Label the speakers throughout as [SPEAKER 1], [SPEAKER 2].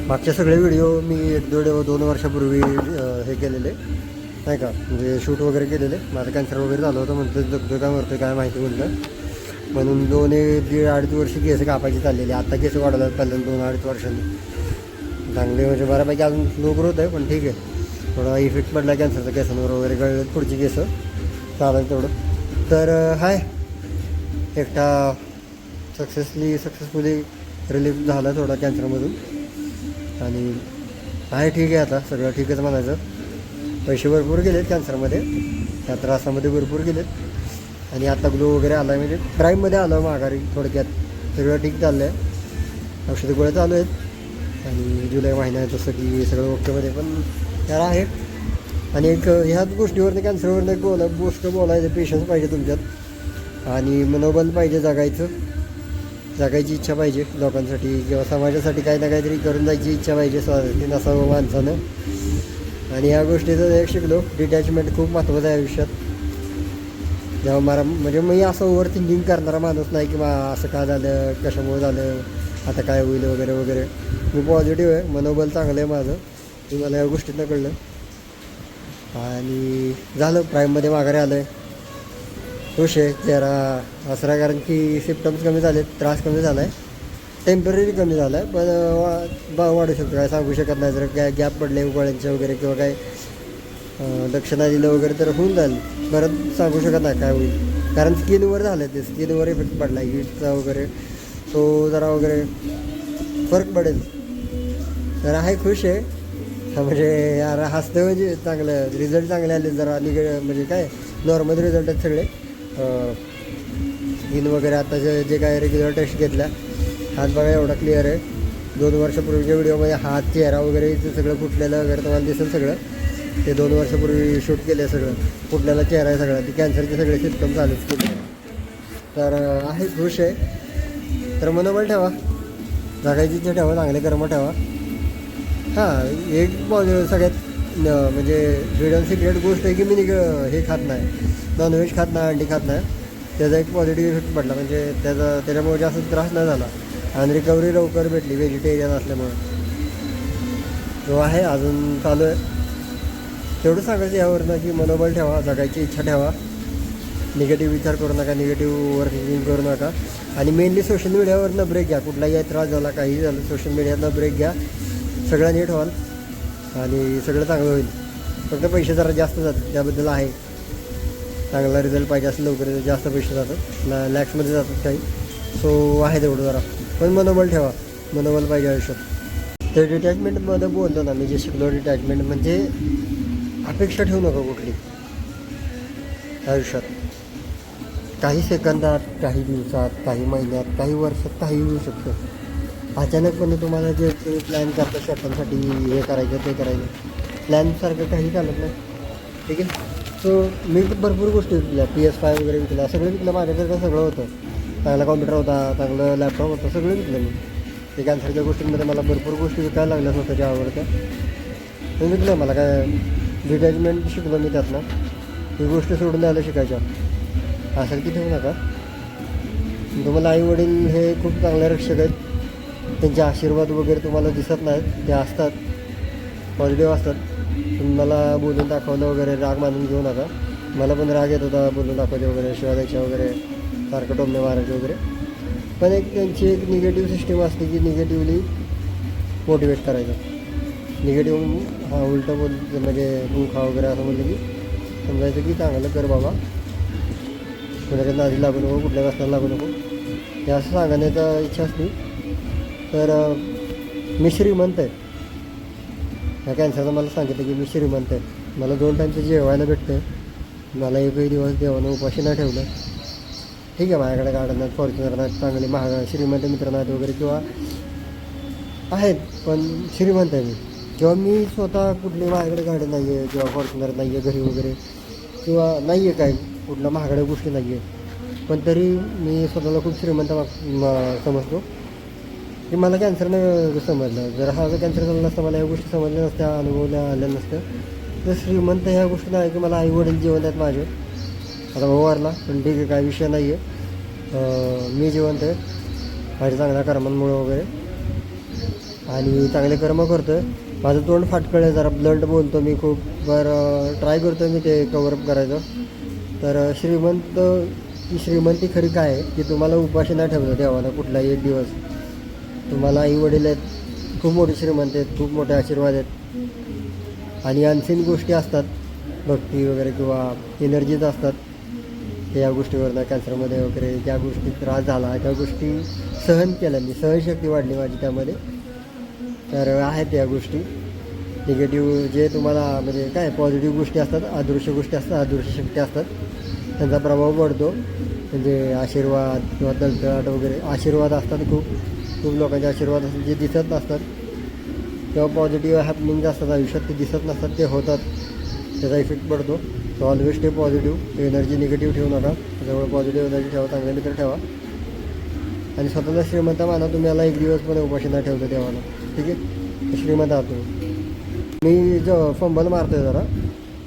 [SPEAKER 1] मागचे सगळे व्हिडिओ मी 1-2 वर्षापूर्वी हे केलेले नाही का, म्हणजे शूट वगैरे केलेले. माझं कॅन्सर वगैरे झालं होतं, म्हणतं जगतो काय मरतो काय माहिती म्हटलं, म्हणून 2-2.5 वर्ष केस कापायची चाललेली. आत्ता केस वाढवतात पहिल्यांदा 2-2.5 वर्षांनी चांगले, म्हणजे बऱ्यापैकी अजून लो ग्रोथ आहे, पण ठीक आहे. थोडा इफेक्ट पडला कॅन्सरचा केसांवर वगैरे, गळले पुढची केस चालेल तेवढं. तर हाय एकटा सक्सेसफुली रिलीफ झाला थोडा कॅन्सरमधून, आणि आहे ठीक आहे, आता सगळं ठीकच म्हणायचं. पैसे भरपूर गेलेत कॅन्सरमध्ये, त्या त्रासामध्ये भरपूर गेलेत, आणि आता ग्लो वगैरे आला आहे, म्हणजे प्राईममध्ये आलं माघारी. थोडक्यात सगळं ठीक चाललं आहे, औषधं गोळ्या चालू आहेत, आणि जुलै महिना आहे तसं की सगळं ओकेमध्ये. पण त्याला आहे, आणि एक ह्याच गोष्टीवरनं कॅन्सरवरनं एक गोष्ट बोलायचं, पेशन्स पाहिजे तुमच्यात, आणि मनोबल पाहिजे, जगायची इच्छा पाहिजे लोकांसाठी किंवा समाजासाठी काही ना काहीतरी करून जायची इच्छा पाहिजे स्वाधीन नसावं माणसानं. आणि ह्या गोष्टीचं एक शिकलो, डिटॅचमेंट खूप महत्त्वाचं आहे आयुष्यात. जेव्हा म्हणजे मी असं ओव्हर थिंकिंग करणारा माणूस नाही की असं का झालं, कशामुळे झालं, आता काय होईल वगैरे वगैरे. मी पॉझिटिव्ह आहे, मनोबल चांगलं आहे माझं, ते मला या गोष्टीतनं कळलं. आणि झालं प्राईममध्ये माघारी आलं आहे, खुश आहे चेहरा असरा, कारण की सिम्पटम्स कमी झाले, त्रास कमी झाला आहे, टेम्पररी कमी झाला आहे, पण वाढू शकतो, काय सांगू शकत नाही. जर काय गॅप पडले गोळ्यांचे वगैरे किंवा काय दक्षिणा दिलं वगैरे तर होऊन जाईल, परत सांगू शकत नाही काय होईल, कारण स्किनवर झालं ते, स्किनवर इफेक्ट पडला हीटचा वगैरे, तो जरा वगैरे फरक पडेल. तर आहे, खुश आहे, म्हणजे यार हसतं, म्हणजे चांगलं रिझल्ट चांगले आले, जरा म्हणजे काय नॉर्मल रिझल्ट आहेत सगळे. स्किन वगैरे आता जे काय रेग्युलर टेस्ट घेतल्या, हात बघा एवढा क्लिअर आहे. 2 वर्षापूर्वीच्या व्हिडिओमध्ये हात, चेहरा वगैरे सगळं फुटलेलं वगैरे तुम्हाला दिसेल सगळं. ते 2 वर्षापूर्वी शूट केले सगळं, फुटलेला चेहरा आहे सगळा, ते कॅन्सरचे सगळे सिम्पटम चालूच केले. तर आहे, खुश आहे. तर मनोबल ठेवा, जगायची इच्छा ठेवा, चांगले कर्म ठेवा. हां, एक सगळ्यात म्हणजे हिडन सिक्रेट गोष्ट आहे की मी हे खात नाही, नॉनव्हेज खात नाही, अंडी खात नाही. त्याचा एक पॉझिटिव्ह इफेक्ट पडला, म्हणजे त्याच्यामुळे जास्त त्रास नाही झाला, आणि रिकव्हरी लवकर भेटली व्हेजिटेरियन असल्यामुळे. तो आहे, अजून चालू आहे. तेवढं सांगायचं यावरनं की मनोबल ठेवा, जगायची इच्छा ठेवा, निगेटिव्ह विचार करू नका, निगेटिव्ह ओव्हर थिंकिंग करू नका, आणि मेनली सोशल मीडियावरनं ब्रेक घ्या. कुठलाही त्रास झाला, काही झालं, सोशल मीडियातनं ब्रेक घ्या, सगळं नीट व्हाल आणि सगळं चांगलं होईल. फक्त पैसे जरा जास्त जातात, त्याबद्दल आहे. चांगला रिझल्ट पाहिजे असेल लवकर जास्त पैसे जातात, लॅक्समध्ये जातात काही. सो आहे तेवढं जरा, पण मनोबल ठेवा, मनोबल पाहिजे आयुष्यात. तर डिटॅचमेंटमध्ये बोलतो ना मी, जे शिकलो डिटॅचमेंट म्हणजे अपेक्षा ठेवू नका कुठली आयुष्यात. काही सेकंदात, काही दिवसात, काही महिन्यात, काही वर्षात काही होऊ शकतं. अचानकपणे तुम्हाला जे तुम्ही प्लॅन करता स्वतःसाठी, हे करायचं ते करायचं, प्लॅनसारखं काही चालत नाही, ठीक आहे. सो मी भरपूर गोष्टी विकल्या, PS5 वगैरे विकल्या, सगळं विकलं. माझ्याकडे सगळं होतं, चांगला कॉम्प्युटर होता, चांगलं लॅपटॉप होतं, सगळं विकलं मी. ते कॅन्सरच्या गोष्टींमध्ये मला भरपूर गोष्टी विकायला लागल्या स्वतःच्या आवडत्या, मी विकलं. मला काय डिटॅचमेंट शिकलो मी त्यातनं, ही गोष्ट सोडून द्यायला शिकायच्या. आसक्ती ठेवू नका. तुम्हाला आईवडील हे खूप चांगले रक्षक आहेत, त्यांचे आशीर्वाद वगैरे तुम्हाला दिसत नाहीत, ते असतात, पॉझिटिव्ह असतात. तुम्हाला बोलून दाखवलं वगैरे राग मानून घेऊ नका. मला पण राग येत होता, बोलून दाखवायचे वगैरे, शिवाय द्यायच्या वगैरे, सारखं टोमणे मारायचे वगैरे. पण एक त्यांची एक निगेटिव्ह सिस्टीम असते की निगेटिव्हली मोटिवेट करायचं. निगेटिव्ह उलटं म्हणजे तू खा वगैरे असं म्हणलं की समजायचं की चांगलं कर बाबा, कुणाच्या नादी लागू नको, कुठल्या कष्टाला लागू नको, हे असं सांगण्याचा इच्छा असली. तर मी श्रीमंत आहे, ह्या कॅन्सरचं मला सांगितलं की मी श्रीमंत आहे. मला 2 टाईमचं जेवायला भेटतं, मला एकही दिवस देवानं उपाशी नाही ठेवलं, ठीक आहे. माझ्याकडे गाड्या नाहीत, फॉर्च्युनर नाहीत, चांगले महाग श्रीमंत मित्र नाहीत वगैरे किंवा आहेत, पण श्रीमंत आहे मी. किंवा मी स्वतः कुठली माझ्याकडे गाडी नाही आहे किंवा फॉर्च्युनर नाही आहे घरी वगैरे, किंवा नाही आहे काय कुठल्या महागड्या गोष्टी नाही आहे, पण तरी मी स्वतःला खूप श्रीमंत समजतो. की मला कॅन्सरनं समजलं. जर हा जर कॅन्सर झाला नसतं, मला ह्या गोष्टी समजल्या नसत्या, अनुभवल्या आल्या नसत्या. तर श्रीमंत ह्या गोष्टी नाही की मला आईवडील जिवंत आहेत माझे, आता भाऊ वारला पण ठीक आहे, काय विषय नाही आहे, मी जिवंत आहे माझ्या चांगल्या कर्मांमुळे वगैरे. आणि चांगले कर्म करतो आहे. माझं तोंड फाटकळ आहे, जरा ब्लंट बोलतो मी खूप. बरं ट्राय करतो आहे मी ते कवरअप करायचं. तर श्रीमंती खरी काय आहे की तुम्हाला उपाशी नाही ठेवलं देवाला कुठलाही एक दिवस. तुम्हाला आई वडील आहेत, खूप मोठे श्रीमंत आहेत, खूप मोठे आशीर्वाद आहेत. आणि अनसीन गोष्टी असतात, भक्ती वगैरे किंवा एनर्जीज असतात. या गोष्टीवरनं कॅन्सरमध्ये वगैरे ज्या गोष्टी त्रास झाला त्या गोष्टी सहन केल्या मी, सहनशक्ती वाढली माझी त्यामध्ये. तर आहेत या गोष्टी निगेटिव्ह जे तुम्हाला म्हणजे काय पॉझिटिव्ह गोष्टी असतात, अदृश्य गोष्टी असतात, अदृश्य शक्ती असतात, त्यांचा प्रभाव पडतो. म्हणजे आशीर्वाद किंवा तळतळाट वगैरे आशीर्वाद असतात, खूप लोकांचे आशीर्वाद असतात जे दिसत नसतात किंवा पॉझिटिव्ह हॅपनिंग्ज असतात आयुष्यात ते दिसत नसतात, ते होतात, त्याचा इफेक्ट पडतो. So always stay positive, energy negative ठेवू नका, त्याच्यामुळे पॉझिटिव्ह एनर्जी ठेवा, चांगले मित्र ठेवा. आणि स्वतःला श्रीमंत माना, तुम्ही याला एक दिवस पण उपाशी नाही ठेवतं देवाला, ठीक आहे. श्रीमंत आहात तुम्ही. मी जो फंबल मारतो आहे जरा,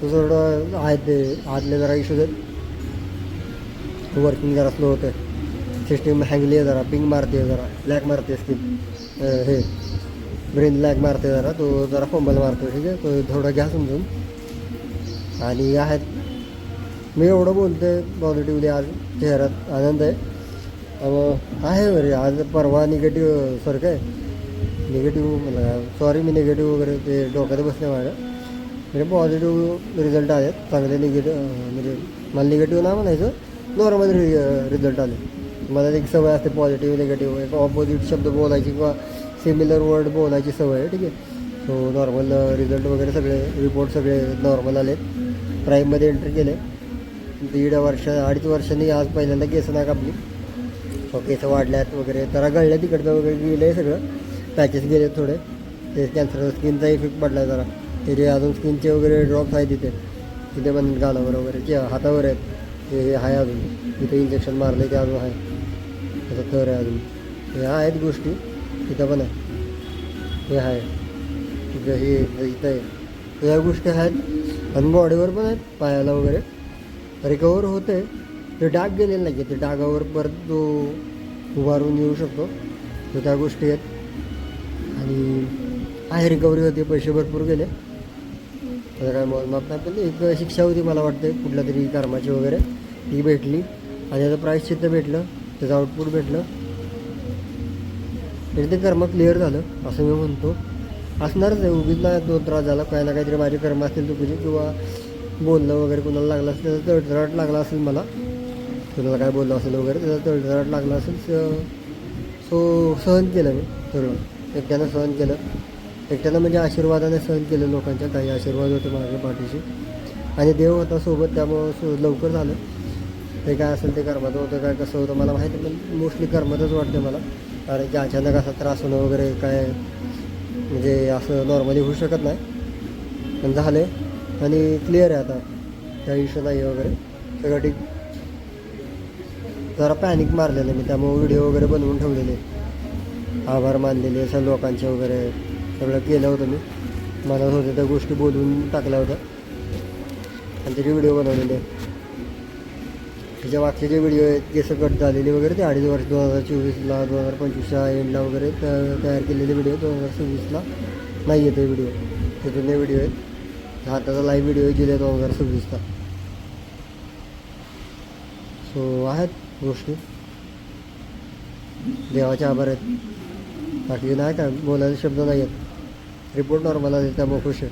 [SPEAKER 1] तो थोडं आहेत ते आतले जरा इश्यूज आहेत, वर्किंग जरा स्लो होतं आहे, सिस्टीम हँगली आहे जरा, पिंग मारते जरा, लॅग मारते स्किन, हे ब्रेन लॅग मारते जरा, तो जरा फंबल मारतो, ठीक आहे. तो थोडं घ्या समजून. आणि आहेत मी एवढं बोलतो आहे पॉझिटिव्हली, आज चेहऱ्यात आनंद आहे. आहे बरे आज परवा निगेटिव्ह सारखं आहे, निगेटिव्ह मला सॉरी मी निगेटिव्ह वगैरे ते डोक्यात बसले माझ्या. म्हणजे पॉझिटिव्ह रिझल्ट आहेत चांगले. म्हणजे मला निगेटिव्ह नाही म्हणायचं, नॉर्मल रिझल्ट आले. मला एक सवय असते पॉझिटिव्ह निगेटिव्ह, एक ऑपोजिट शब्द बोलायची किंवा सिमिलर वर्ड बोलायची सवय आहे, ठीक आहे. सो नॉर्मल रिझल्ट वगैरे सगळे रिपोर्ट सगळे नॉर्मल आले. प्राईममध्ये एंट्री केले, 2.5 वर्षांनी आज पहिल्यांदा केस नाही कापली. केस वाढल्यात वगैरे, जरा गळल्या तिकडचं वगैरे गेलं आहे सगळं, पॅचेस गेले थोडे. ते कॅन्सर स्किनचा इफेक्ट पडला जरा, ते अजून स्किनचे वगैरे ड्रॉप्स आहे तिथे पण गालावर वगैरे जे हातावर आहेत ते आहे अजून, तिथे इंजेक्शन मारलं ते अजून आहे, त्याचं थर आहे अजून. हे आहेत गोष्टी तिथं पण आहे, हे आहे तिथं, हे इथं आहे, या गोष्टी आहेत. आणि बॉडीवर पण आहेत, पायाला वगैरे रिकवर होते. ते डाग गेलेले नाही, ते डागावर परत तो उभारून येऊ शकतो, तर त्या गोष्टी आहेत. आणि आहे रिकव्हरी होते, पैसे भरपूर गेले, त्याचा काय मोजमाप नाही. पण एक शिक्षा होती मला वाटते कुठल्या तरी कर्माची वगैरे, ती भेटली आणि त्याचं प्राईस चित्त भेटलं, त्याचं आउटपुट भेटलं, म्हणजे ते कर्म क्लिअर झालं असं मी म्हणतो. असणारच आहे, उगीच ना दोन त्रास झाला, काही ना काहीतरी माझे कर्म असतील चुकीचे, किंवा बोलणं वगैरे कोणाला लागलं असेल, त्याचा तळतळाट लागला असेल, मला कोणाला काय बोललं असेल वगैरे, त्याचा तळतळाट लागला असेल. सो सहन केलं मी सगळं, एकट्यानं सहन केलं, एकट्यानं म्हणजे आशीर्वादाने सहन केलं लोकांच्या. काही आशीर्वाद होते माझ्या पाठीशी आणि देव होता सोबत, त्यामुळं लवकर झालं. ते काय असेल ते कर्माचं होतं, काय कसं होतं मला माहिती, पण मोस्टली कर्मातच वाटते मला. कारण की अचानक असा त्रास होणं वगैरे काय म्हणजे असं नॉर्मली होऊ शकत नाही, पण झालं आणि क्लिअर आहे आता, काही इश्यू नाही वगैरे, सगळं ठीक. जरा पॅनिक मारलेलं मी, त्यामुळे व्हिडिओ वगैरे बनवून ठेवलेले, आभार मानलेले सगळ्या लोकांचे वगैरे, सगळं केलं होतं मी. म्हणत होते त्या गोष्टी बोलून टाकल्या होत्या आणि त्याचे व्हिडिओ बनवलेले. त्याच्या मागचे जे व्हिडिओ आहेत केस कट झालेले वगैरे, ते 2.5 वर्ष 2024ला 2025च्या एंडला वगैरे तयार केलेले व्हिडिओ, 2026ला नाही येते व्हिडिओ, ते जुने व्हिडिओ आहेत. आताचा लाईव्ह व्हिडिओ आहे जुलै 2026चा. सो आहेत गोष्टी, देवाचे आभार आहेत, बाकी नाही काय बोलायचे शब्द नाही आहेत. रिपोर्ट नॉर्मल आहे त्यामुळे खुश आहे.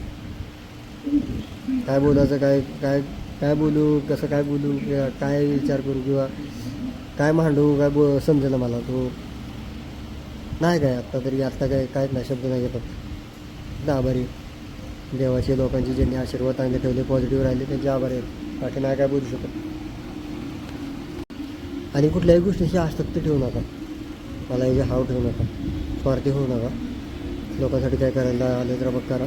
[SPEAKER 1] काय बोलायचं, काय काय काय बोलू, कसं काय बोलू, किंवा काय विचार करू, किंवा काय मांडू, काय समजेना मला. तो नाही काय आत्ता तरी, आत्ता काहीच नाही, शब्द नाही येतात. आभारी देवाचे, लोकांचे ज्यांनी आशीर्वाद चांगले ठेवले, पॉझिटिव्ह राहिले, त्यांचे आभारी आहेत. बाकी नाही काय बोलू शकत. आणि कुठल्याही गोष्टीशी आसक्ती ठेवू नका, मला याचे हाव ठेवू नका, स्वार्थी होऊ नका. लोकांसाठी काय करायला आलं तर मग करा,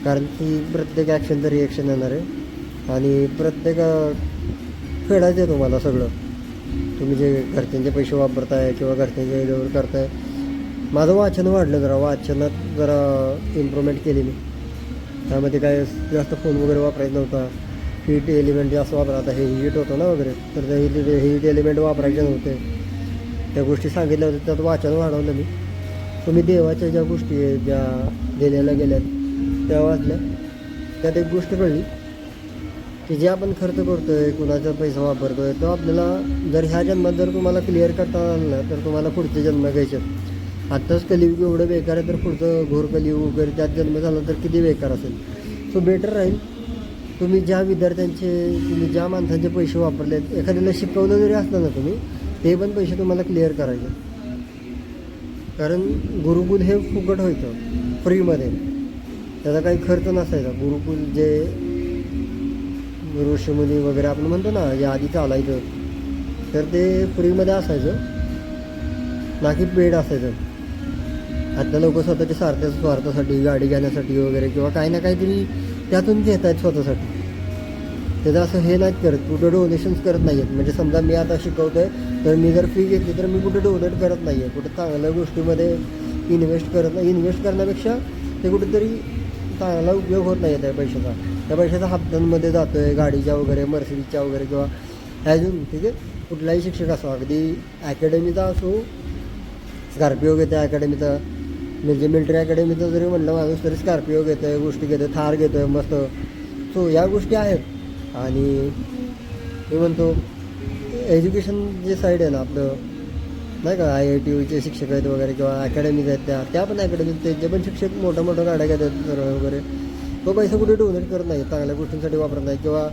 [SPEAKER 1] कारण की प्रत्येक ॲक्शनचं रिॲक्शन येणार आहे आणि प्रत्येक फेडायचं आहे तुम्हाला सगळं. तुम्ही जे घरच्यांचे पैसे वापरताय किंवा घरच्यांच्या याच्यावर करताय. माझं वाचन वाढलं, जरा वाचनात जरा इम्प्रूव्हमेंट केली मी. त्यामध्ये काय जास्त फोन वगैरे वापरायचा नव्हता, हीट एलिमेंट जास्त वापरा, आता हे हीट होतं ना वगैरे, तर ते हीट एलिमेंट वापरायचे नव्हते, त्या गोष्टी सांगितल्या होत्या, त्यात वाचन वाढवलं मी. तुम्ही देवाच्या ज्या गोष्टी आहेत ज्या दिलेल्या गेल्यात त्या वाचल्या, त्यात एक गोष्ट कळली की जे आपण खर्च करतो आहे, कुणाचा पैसा वापरतो आहे, तो आपल्याला जर ह्या जन्मात जर तुम्हाला क्लिअर करता आलं ना, तर तुम्हाला पुढचे जन्म घ्यायचे. आत्ताच कलियुग एवढं बेकार आहे, तर पुढचं घोर कलियुग वगैरे त्यात जन्म झाला तर किती बेकार असेल. सो बेटर राहील तुम्ही ज्या विद्यार्थ्यांचे, तुम्ही ज्या माणसांचे पैसे वापरलेत, एखाद्याला शिकवलं जरी असलं ना तुम्ही, ते पण पैसे तुम्हाला क्लिअर करायचे. कारण गुरुकुल हे फुकट व्हायचं, फ्रीमध्ये, त्याचा काही खर्च नसायचा. गुरुकुल जे ऋषीमुनी वगैरे आपण म्हणतो ना, जे आधी चालायचं, तर ते फ्रीमध्ये असायचं, ना की पेड असायचं. आता लोक स्वतःच्या स्वार्थासाठी, गाडी घेण्यासाठी वगैरे किंवा काही ना काहीतरी त्यातून घेत आहेत स्वतःसाठी. त्याचं असं हे नाहीत करत, कुठं डोनेशन्स करत नाही आहेत. म्हणजे समजा मी आता शिकवतो आहे, तर मी जर फी घेतली तर मी कुठं डोनेट करत नाही आहे, कुठं चांगल्या गोष्टीमध्ये इन्व्हेस्ट करत नाही. इन्व्हेस्ट करण्यापेक्षा ते कुठेतरी चांगला उपयोग होत नाही आहे त्या पैशाचा. त्या पैशाचा हप्त्यांमध्ये जातो आहे, गाडीच्या वगैरे, मर्सिडीजच्या वगैरे, किंवा अजून ठीक आहे कुठलाही शिक्षक असो, अगदी अकॅडमीचा असो, स्कॉर्पिओ घेतो आहे अकॅडमीचा, म्हणजे मिलिटरी अकॅडमीचं जरी म्हणलं माणूस तरी स्कॉर्पिओ घेतो आहे, गोष्टी घेतो आहे, थार घेतो आहे मस्त. सो या गोष्टी आहेत. आणि मी म्हणतो एज्युकेशन जे साईड आहे ना आपलं, नाही का, IIT शिक्षक आहेत वगैरे किंवा अकॅडमीज आहेत, त्या पण अकॅडमीत जे पण शिक्षक मोठ्या गाड्या घेतात वगैरे, तो पैसा कुठे डोनेट करत नाही, चांगल्या गोष्टींसाठी वापरत नाही. किंवा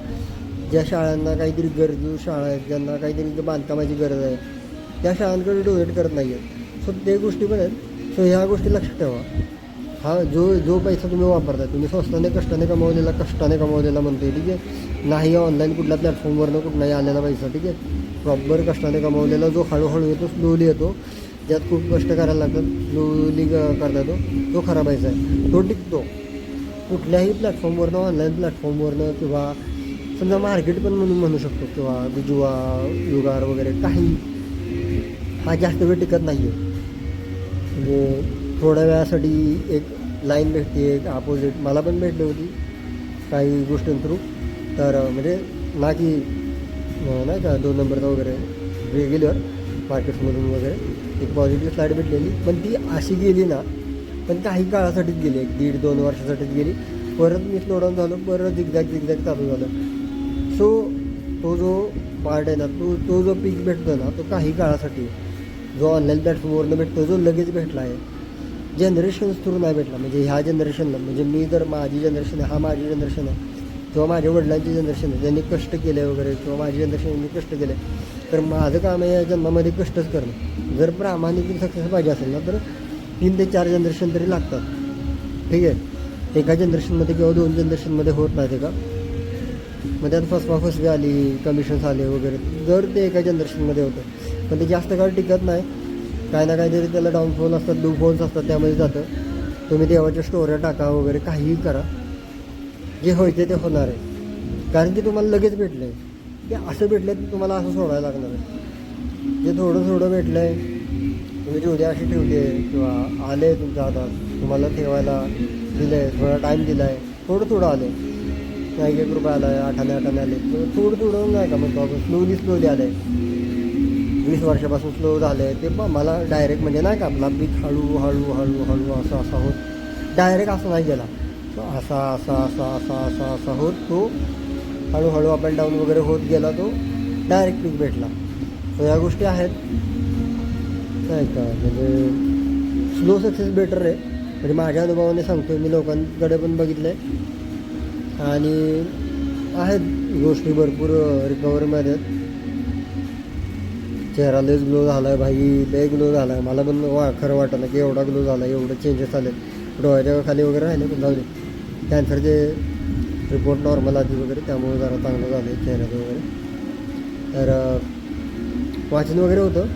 [SPEAKER 1] ज्या शाळांना काहीतरी गरजू शाळा आहेत, ज्यांना काहीतरी बांधकामाची गरज आहे, त्या शाळांकडे डोनेट करत नाही आहेत. सो ते गोष्टी पण आहेत. सो ह्या गोष्टी लक्षात ठेवा. हा जो पैसा तुम्ही वापरताय, तुम्ही स्वस्ताने कष्टाने कमावलेला म्हणतोय, ठीक आहे, नाही ऑनलाईन कुठल्या प्लॅटफॉर्मवरनं कुठलाही आलेला पैसा, ठीक आहे, प्रॉपर कष्टाने कमावलेला, जो हळूहळू येतो, स्लोली येतो, ज्यात खूप कष्ट करायला लागतात, स्लोली करता येतो, तो खरा पैसा आहे. तो टिकतो कुठल्याही प्लॅटफॉर्मवरनं, ऑनलाईन प्लॅटफॉर्मवरनं, किंवा समजा मार्केट पण म्हणू शकतो, किंवा जुवा, युगार वगैरे काही, हा जास्त वेळ टिकत नाही आहे. म्हणजे थोड्या वेळासाठी एक लाईन भेटते, एक अपोजिट मला पण भेटली होती काही गोष्टीं थ्रू. तर म्हणजे ना की नाही का 2 नंबरचा वगैरे रेग्युलर मार्केट्समधून वगैरे एक पॉझिटिव्ह स्लाईड भेटलेली, पण ती अशी गेली ना, पण काही काळासाठीच गेली, 1-1.5-2 वर्षासाठीच गेली. परत मी स्लो डाऊन झालो, परत झिगझॅग चालू झालं. सो तो जो पार्ट आहे ना, तो जो पीक भेटतो ना, तो काही काळासाठी, जो ऑनलाईन प्लॅटफॉर्मवरनं भेटतो, जो लगेच भेटला आहे, जनरेशन्स थ्रू नाही भेटला. म्हणजे ह्या जनरेशनला, म्हणजे मी जर माझी जनरेशन आहे, हा माझी जनरेशन आहे, किंवा माझ्या वडिलांची जनरेशन आहे, त्यांनी कष्ट केले वगैरे, किंवा माझी जनरेशननी कष्ट केले, तर माझं काम आहे या जन्मामध्ये कष्टच करणं. जर प्रामाणिक सक्सेस पाहिजे असेल ना, तर 3 ते 4 जनरेशन तरी लागतात, ठीक आहे. एका जनरेशनमध्ये किंवा 2 जनरेशनमध्ये होत नाही ते का. मग त्यात फसवी आली, कमिशन्स आले वगैरे, जर ते एका जनरेशनमध्ये होतं, पण ते जास्त काळ टिकत नाही. काय ना काहीतरी त्याला डाऊनफॉल असतात, लूपहोल्स असतात, त्यामध्ये जातं. तुम्ही देवाच्या स्टोऱ्या टाका वगैरे, काहीही करा, जे व्हायचं ते होणार आहे. कारण की तुम्हाला लगेच भेटलं आहे, की असं भेटलं तर तुम्हाला असं सोडायला लागणार आहे. जे थोडं भेटलं आहे, तुम्ही ठेवली अशी ठेवली आहे, किंवा आले आहे तुमच्या हातात, तुम्हाला ठेवायला दिलं आहे, थोडा टाईम दिला आहे, थोडं आलं आहे, 1 रुपये आला आहे, 8 आणे आले, थोडं नाही का म्हणतो आपण, स्लोली आलं आहे. 20 वर्षापासून स्लो झालं आहे ते. मला डायरेक्ट म्हणजे नाही का आपला पीक हळू असा होत, डायरेक्ट असं नाही गेला, तो असा होत, तो हळूहळू अप अँड डाऊन वगैरे होत गेला, तो डायरेक्ट पीक भेटला. सो या गोष्टी आहेत नाही का. म्हणजे स्लो सक्सेस बेटर आहे, म्हणजे माझ्या अनुभवाने सांगतो मी, लोकांकडे पण बघितलं आहे, आणि आहेत गोष्टी भरपूर रिकव्हरीमध्ये. चेहरा लयच ग्लो झाला आहे भाई, लय ग्लो झाला आहे. मला पण खरं वाटलं की एवढा ग्लो झाला आहे, एवढे चेंजेस आले, डोळ्याच्या खाली वगैरे राहिले, पण जाऊ दे, कॅन्सरचे रिपोर्ट नॉर्मल आधी वगैरे, त्यामुळे जरा चांगलं झालं आहे चेहऱ्याचं वगैरे. तर वाचन वगैरे होतं,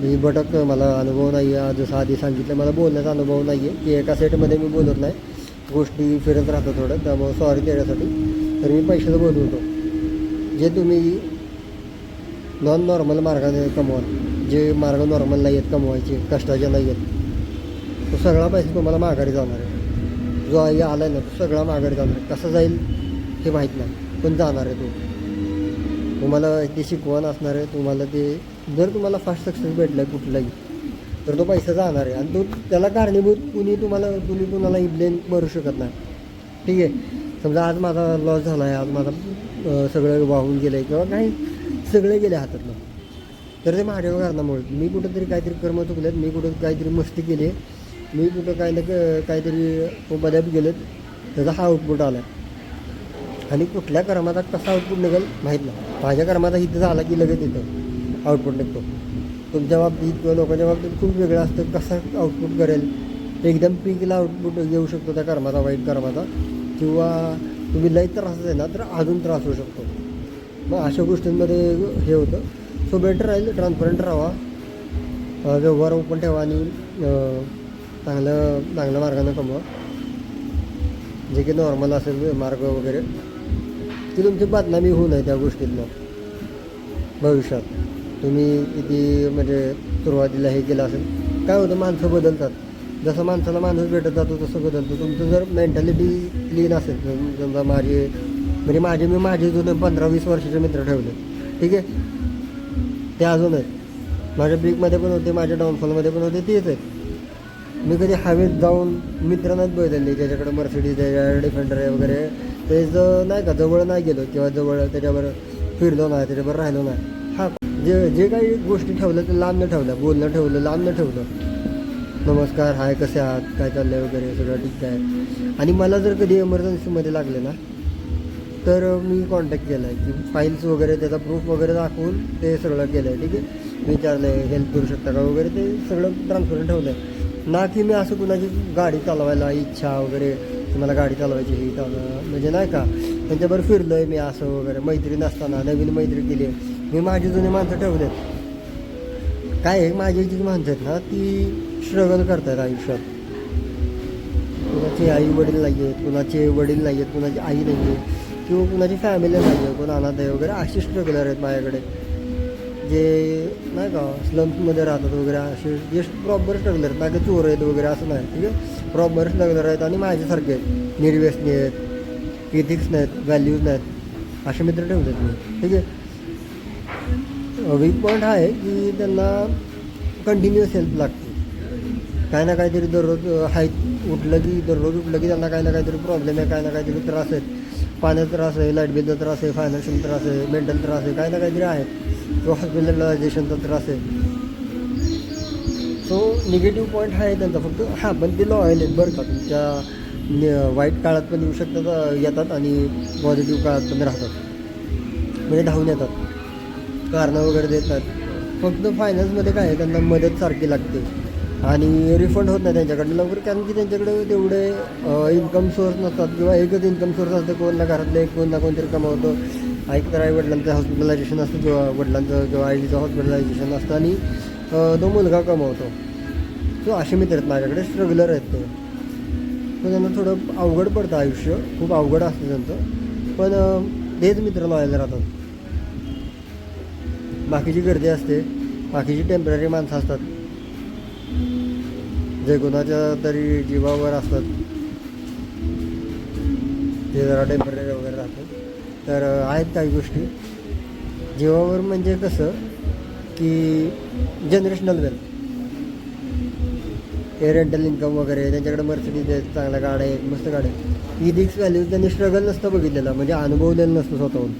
[SPEAKER 1] मी भटकतो, मला अनुभव नाही आहे. जसं आधी सांगितलं, मला बोलण्याचा अनुभव नाही आहे, की एका सेटमध्ये मी बोलत नाही, गोष्टी फिरत राहतात थोडं, त्यामुळे सॉरी त्याच्यासाठी. तर मी पैशाचं बोलत होतो, जे तुम्ही नॉन नॉर्मल मार्गाने कमवाल, जे मार्ग नॉर्मल नाही आहेत कमवायचे, कष्टाचे नाही आहेत, तो सगळा पैसा तुम्हाला माघारी जाणार आहे. जो आई आला आहे ना, तो सगळा माघारी जाणार आहे. कसं जाईल हे माहीत नाही, पण जाणार आहे. तुम्हाला ते शिकवण असणार आहे. तुम्हाला ते, जर तुम्हाला फास्ट सक्सेस भेटलं कुठलाही, तर तो पैसा जाणार आहे आणि तो त्याला कारणीभूत तुम्ही कुणालाही ब्लेम करू शकत नाही. ठीक आहे. समजा आज माझा लॉस झाला आहे, आज माझा सगळं वाहून गेलं आहे किंवा काही सगळे गेले हातातनं, तर ते माझ्या कारणामुळे मी कुठंतरी काहीतरी कर्म चुकलेत, मी कुठं काहीतरी मस्ती केली आहे, मी कुठं काहीतरी बद्याप गेलेत, त्याचा हा आउटपुट आला. आणि कुठल्या कर्माचा कसा आउटपुट निघेल माहीत नाही. माझ्या कर्माचा इथं झाला की लगेच इथं आउटपुट निघतो. तुमच्या बाबतीत किंवा लोकांच्या बाबतीत खूप वेगळं असतं. कसं आउटपुट करेल, एकदम पीकला आउटपुट येऊ शकतो त्या कर्माचा, वाईट कर्माचा, किंवा तुम्ही लई त्रास आहे ना तर अजून त्रास होऊ शकतो. मग अशा गोष्टींमध्ये हे होतं. सो बेटर राहील ट्रान्सपरंट राहा, व्यवहार ओपन ठेवा आणि चांगल्या मार्गानं कमवा. जे की नॉर्मल असेल मार्ग वगैरे, की तुमची बदनामी होऊ नये त्या गोष्टीतनं भविष्यात. तुम्ही किती म्हणजे सुरुवातीला हे केलं असेल, काय होतं माणसं बदलतात. जसं माणसाला माणूस भेटत जातो तसं बदलतो. तुमचं जर मेंटॅलिटी क्लीन असेल, समजा मी माझे जुने 15-20 वर्षाचे मित्र ठेवले, ठीक आहे, ते अजून आहेत. माझ्या ब्रेकमध्ये पण होते, माझ्या डाऊनफॉलमध्ये पण होते, तेच आहेत. मी कधी हवेत जाऊन मित्र नाहीत बदलले, ज्याच्याकडे मर्सिडीज आहे, डिफेंडर आहे वगैरे, त्याचं नाही का जवळ नाही गेलो किंवा जवळ त्याच्यावर फिरलो नाही, त्याच्यावर राहिलो नाही. हा, जे काही गोष्टी ठेवल्या ते लांब न ठेवल्या, बोलणं ठेवलं, लांब न ठेवलं. नमस्कार, हाय, कसे आहात, काय चाललं आहे वगैरे, सगळं ठीक आहे. आणि मला जर कधी एमर्जन्सीमध्ये लागले ना तर मी कॉन्टॅक्ट केला आहे, की फाईल्स वगैरे त्याचा प्रूफ वगैरे दाखवून ते सगळं केलं आहे. ठीक आहे, विचारलं आहे हेल्प करू शकता का वगैरे, ते सगळं ट्रान्सफर ठेवलं आहे. ना की मी असं कुणाची गाडी चालवायला इच्छा वगैरे, की मला गाडी चालवायची ही म्हणजे नाही का, त्यांच्याबरोबर फिरलो आहे मी असं वगैरे. मैत्रीण असताना नवीन मैत्री केली आहे मी. माझी जुनी माणसं ठेवलेत. काय आहे, माझी जी माणसं आहेत ना ती स्ट्रगल करतात आयुष्यात. कुणाचे आई वडील नाही आहेत, कुणाचे वडील नाही आहेत, कुणाची आई नाही आहे, किंवा कुणाची फॅमिली नाही आहे, कोण अनाथ आहे वगैरे, असे स्ट्रगलर आहेत माझ्याकडे, जे नाही का स्लम्समध्ये राहतात वगैरे. असे जे प्रॉपर स्ट्रगलर आहेत, नाही का चोर आहेत वगैरे असं नाही. ठीक आहे, प्रॉपर स्ट्रगलर आहेत आणि माझ्यासारखे आहेत, निर्व्यसनी आहेत, इथिक्स नाहीत, व्हॅल्यूज नाहीत, असे मित्र ठेवतात मी. ठीक आहे. वीक पॉईंट हा आहे की त्यांना कंटिन्युअस हेल्प लागते. काय ना काहीतरी दररोज उठलं की त्यांना काही ना काहीतरी प्रॉब्लेम आहे, काय ना काहीतरी त्रास आहेत. पाण्याचा त्रास आहे, लाईट बिलचा त्रास आहे, फायनान्शियल त्रास आहे, मेंटल त्रास आहे, काही ना काहीतरी आहे, किंवा हॉस्पिटलायझेशनचा त्रास आहे. सो निगेटिव्ह पॉईंट हा आहे त्यांचा फक्त. हां, पण ते लॉयल आहेत बरं का. तुमच्या वाईट काळात पण येऊ शकतात, येतात, आणि पॉझिटिव्ह काळात पण राहतात, म्हणजे धावून येतात, कारणं वगैरे देत नाहीत. फक्त फायनान्समध्ये काय आहे, त्यांना मदत सारखी लागते आणि रिफंड होत नाही त्यांच्याकडनं लवकर, कारण की त्यांच्याकडे तेवढे इन्कम सोर्स नसतात, किंवा एकच इन्कम सोर्स असतं. कोण ना घरातले कोण ना कोणतरी कमावतो. तर आई वडिलांचं हॉस्पिटलायझेशन असतं, किंवा आईचं हॉस्पिटलायझेशन असतं, आणि तो मुलगा कमावतो. सो असे मित्र आहेत माझ्याकडे, स्ट्रगलर आहेत ते. तर त्यांना थोडं अवघड पडतं आयुष्य, खूप अवघड असतं त्यांचं, पण तेच मित्र लॉयल राहतात. बाकीची गर्दी असते, बाकीची टेम्पररी माणसं असतात, जे कोणाच्या तरी जीवावर असतात, ते जरा टेम्पररी वगैरे राहतात. तर आहेत काही गोष्टी जीवावर, म्हणजे कसं की जनरेशनल वेल्थ, हे रेंटल इन्कम वगैरे, त्यांच्याकडे मर्सिडीज आहेत, चांगल्या गाड्या आहेत, मस्त गाड्या आहेत. इथिक्स व्हॅल्यूज त्यांनी स्ट्रगल नसतं बघितलेलं, म्हणजे अनुभवलेलं नसतं स्वतःहून,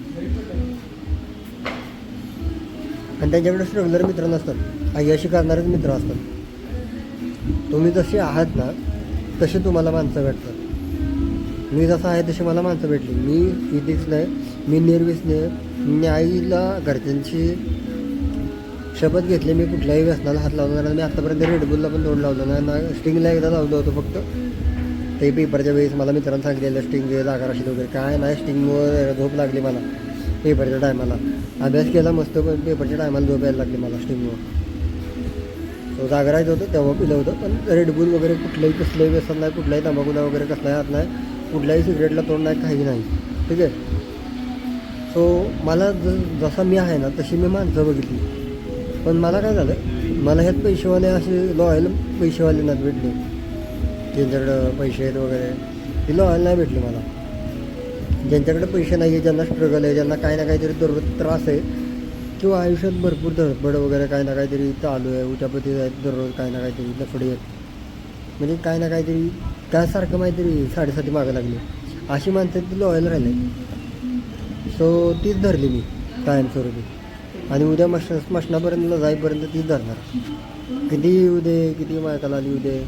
[SPEAKER 1] आणि त्यांच्याकडे स्ट्रगलर मित्र नसतात, अय्याशी करणारेच मित्र असतात. तुम्ही जसे आहात ना तसे तुम्हाला माणसं भेटतात. मी जसं आहे तशी मला माणसं भेटली. मी इथिक्स नाही, मी निर्व्यसनी आहे, मी आईला घरच्यांची शपथ घेतली, मी कुठल्याही व्यसनाला हात लावणार नाही. मी आत्तापर्यंत रेडबुलला पण तोड लावलं नाही, ना स्टिंगला एकदा लावलं होतं फक्त, ते पेपरच्या वेळेस मला मित्रांनी सांगितलेलं स्टिंग जागा राशील वगैरे, काय नाही, स्टिंगवर झोप लागली मला पेपरच्या टायमाला. अभ्यास केला मस्त, पण पेपरच्या टायमाला झोप यायला लागली मला स्टिंगवर. तो जागरायचं होतं तेव्हा पिलं होतं, पण रेडबुल वगैरे कसलंही व्यसन नाही, कुठलाही तंबाखूला वगैरे कसलाही हात नाही, कुठल्याही सिगरेटला तोंड नाही, काही नाही. ठीक आहे. सो मला जसा मी आहे ना तशी मी माणसं बघितली, पण मला काय झालं, मला ह्यात पैसेवाले असे लॉयल पैसेवाले नाहीत भेटले, ज्यांच्याकडं पैसे आहेत वगैरे, ती लॉयल नाही भेटली मला. ज्यांच्याकडे पैसे नाही आहे, ज्यांना स्ट्रगल आहे, ज्यांना काही ना काहीतरी दररोज त्रास आहे, किंवा आयुष्यात भरपूर धडपड वगैरे काही ना काहीतरी चालू आहे, उठापती आहेत दररोज काही ना काहीतरी लफडी आहेत, म्हणजे काही ना काहीतरी त्यासारखं काहीतरी साडेसाती मागं लागली, अशी माणसं ती लॉयल राहिले. सो तीच धरली मी कायमस्वरूपी. आणि उद्या मशनापर्यंत जाईपर्यंत तीच धरणार. कितीही येऊ दे, किती मायकाला आली येऊ दे,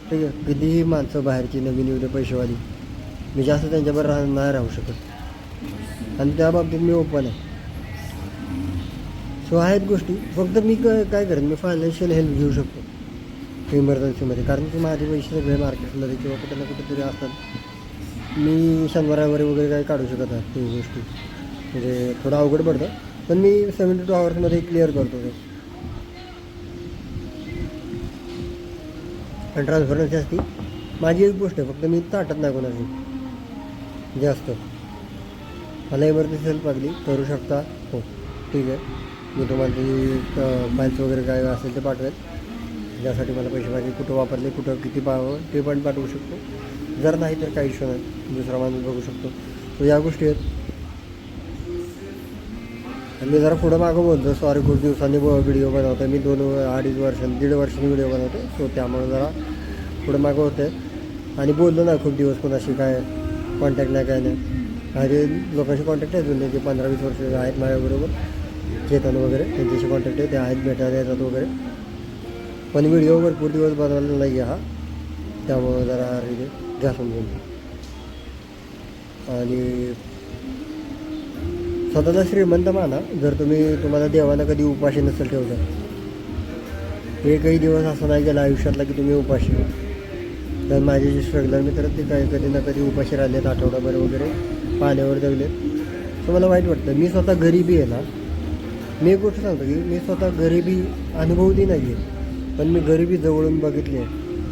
[SPEAKER 1] ठीक आहे, कितीही माणसं बाहेरची नवीन येऊ दे पैसेवाली, मी जास्त त्यांच्याबरोबर नाही राहू शकत. आणि त्या बाबतीत मी ओपन आहे. सो आहेत गोष्टी, फक्त मी काय करेन, मी फायनान्शियल हेल्प घेऊ शकतो इमर्जन्सीमध्ये, कारण की माझे पैसे सगळे मार्केटमध्ये किंवा कुठे ना कुठेतरी असतात. मी शनिवारावर वगैरे काही काढू शकत नाही ती गोष्टी, म्हणजे थोडं अवघड पडतं, पण मी 72 आवर्समध्ये क्लिअर करतो ते. आणि ट्रान्सफरन्सी असती माझी एक गोष्ट आहे, फक्त मी ताटत नाही कोणाची जास्त. मला इमर्जन्सी हेल्प लागली करू शकता, हो ठीक आहे, मी तुम्हाला ती फाईल्स वगैरे काय असेल ते पाठवेल, ज्यासाठी मला पैसे पाहिजे, कुठं वापरले, कुठं किती पाहावं ते पण पाठवू शकतो. जर नाही तर काही इश्यू नाही, दुसरा माणूस बघू शकतो. तर या गोष्टी आहेत. आणि मी जरा पुढं मागं बोलतो, सॉरी खूप दिवसांनी व्हिडिओ बनवतो मी, 1.5 वर्षांनी व्हिडिओ बनवतो. सो त्यामुळे जरा पुढं मागं होतं आहे. आणि बोललो ना खूप दिवस कोणाशी काय कॉन्टॅक्ट नाही, काय नाही. माझे लोकांशी कॉन्टॅक्ट आहेत, म्हणजे जे 15-20 वर्ष आहेत माझ्याबरोबर, चेतन वगैरे त्यांच्याशी कॉन्टॅक्ट आहे, ते आहेत, भेटायला येतात वगैरे. पण व्हिडिओ भरपूर दिवस बनवलेला नाही आहे हा, त्यामुळं जरा घ्या समजून. आणि स्वतःचा श्रीमंत माना जर तुम्हाला देवानं कधी उपाशी नसेल ठेवलं. एकही दिवस असं नाही गेला आयुष्यातला की तुम्ही उपाशी. तर माझे जे स्ट्रगलर मित्र ते काय कधी ना कधी उपाशी राहिलेत, आठवडाभर वगैरे पाण्यावर जगलेत. तर मला वाईट वाटतं. मी स्वतः गरिबी आहे ना, मी एक गोष्ट सांगतो की मी स्वतः गरिबी अनुभवली नाही आहे, पण मी गरिबी जवळून बघितली आहे,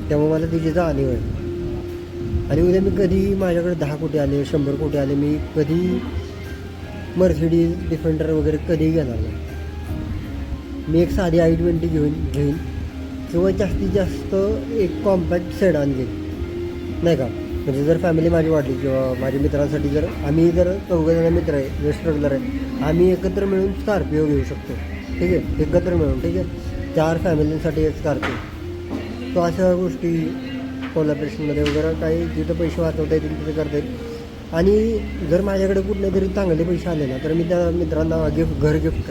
[SPEAKER 1] त्यामुळे मला तिची जाणीव आहे. आणि उद्या मी कधीही माझ्याकडे 10 कोटी आले, 100 कोटी आले, मी कधी मर्सिडीज डिफेंडर वगैरे कधीही घेणार नाही. मी एक साधी i20 घेईन किंवा जास्तीत जास्त एक कॉम्पॅक्ट सेडान घेईन, नाही का. म्हणजे जर फॅमिली माझी वाढली किंवा माझ्या मित्रांसाठी आम्ही जर 4 जण मित्र आहे, जे स्ट्रगलर आहे, आम्ही एकत्र मिळून स्कॉर्पिओ घेऊ शकतो, ठीक आहे, एकत्र मिळून, ठीक आहे, 4 फॅमिलींसाठी एक स्कॉर्पिओ. तो अशा गोष्टी कोलॅबरेशनमध्ये वगैरे काही जिथं पैसे वाचवता येतील तिथे करता येईल. आणि जर माझ्याकडे कुठले तरी चांगले पैसे आले ना, तर मी त्या मित्रांना घर गिफ्ट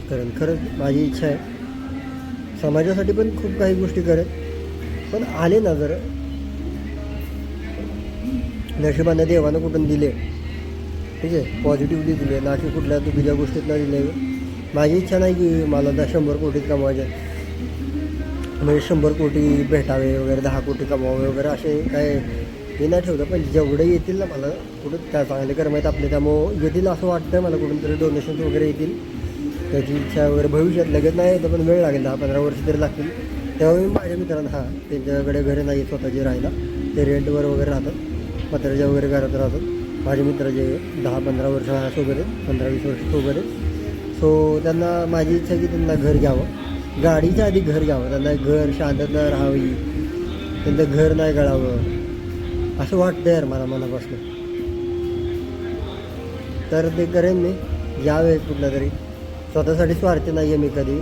[SPEAKER 1] करेन. खरंच माझी इच्छा आहे. समाजासाठी पण खूप काही गोष्टी करेन, पण आले ना जर नशिबाने देवानं कुठून दिले, ठीक आहे, पॉझिटिव्हली दिले ना, की कुठल्या चुकीच्या गोष्टीत ना दिले. माझी इच्छा नाही की मला 100 कोटीत कमवायचे, म्हणजे 100 कोटी भेटावे वगैरे, 10 कोटी कमवावे वगैरे, असे काय हे नाही ठेवलं. पण जेवढे येतील ना मला कुठं काय चांगले कर्म आहेत आपले, त्यामुळं येतील असं वाटतं मला, कुठून तरी डोनेशन्स वगैरे येतील, त्याची इच्छा वगैरे भविष्यात लगेच नाही येतं, पण वेळ लागेल, 10-15 वर्ष तरी लागतील. तेव्हा मी माझ्या मित्रांना त्यांच्याकडे घरे नाही स्वतःचे राहायला, ते रेंटवर वगैरे राहतात, पत्र्याच्या वगैरे घरात राहतात. माझे मित्र जे 10-15 वर्ष सोबत आहेत, 15-20 वर्ष सोबत आहेत. सो त्यांना माझी इच्छा की त्यांना घर घ्यावं, गाडीच्या आधी घर घ्यावं, त्यांना घर शांतता राहावी, त्यांचं घर नाही गळावं असं वाटतं यार मला मनापासून. तर ते करेन मी, यावे कुठला तरी. स्वतःसाठी स्वार्थी नाही आहे मी कधी,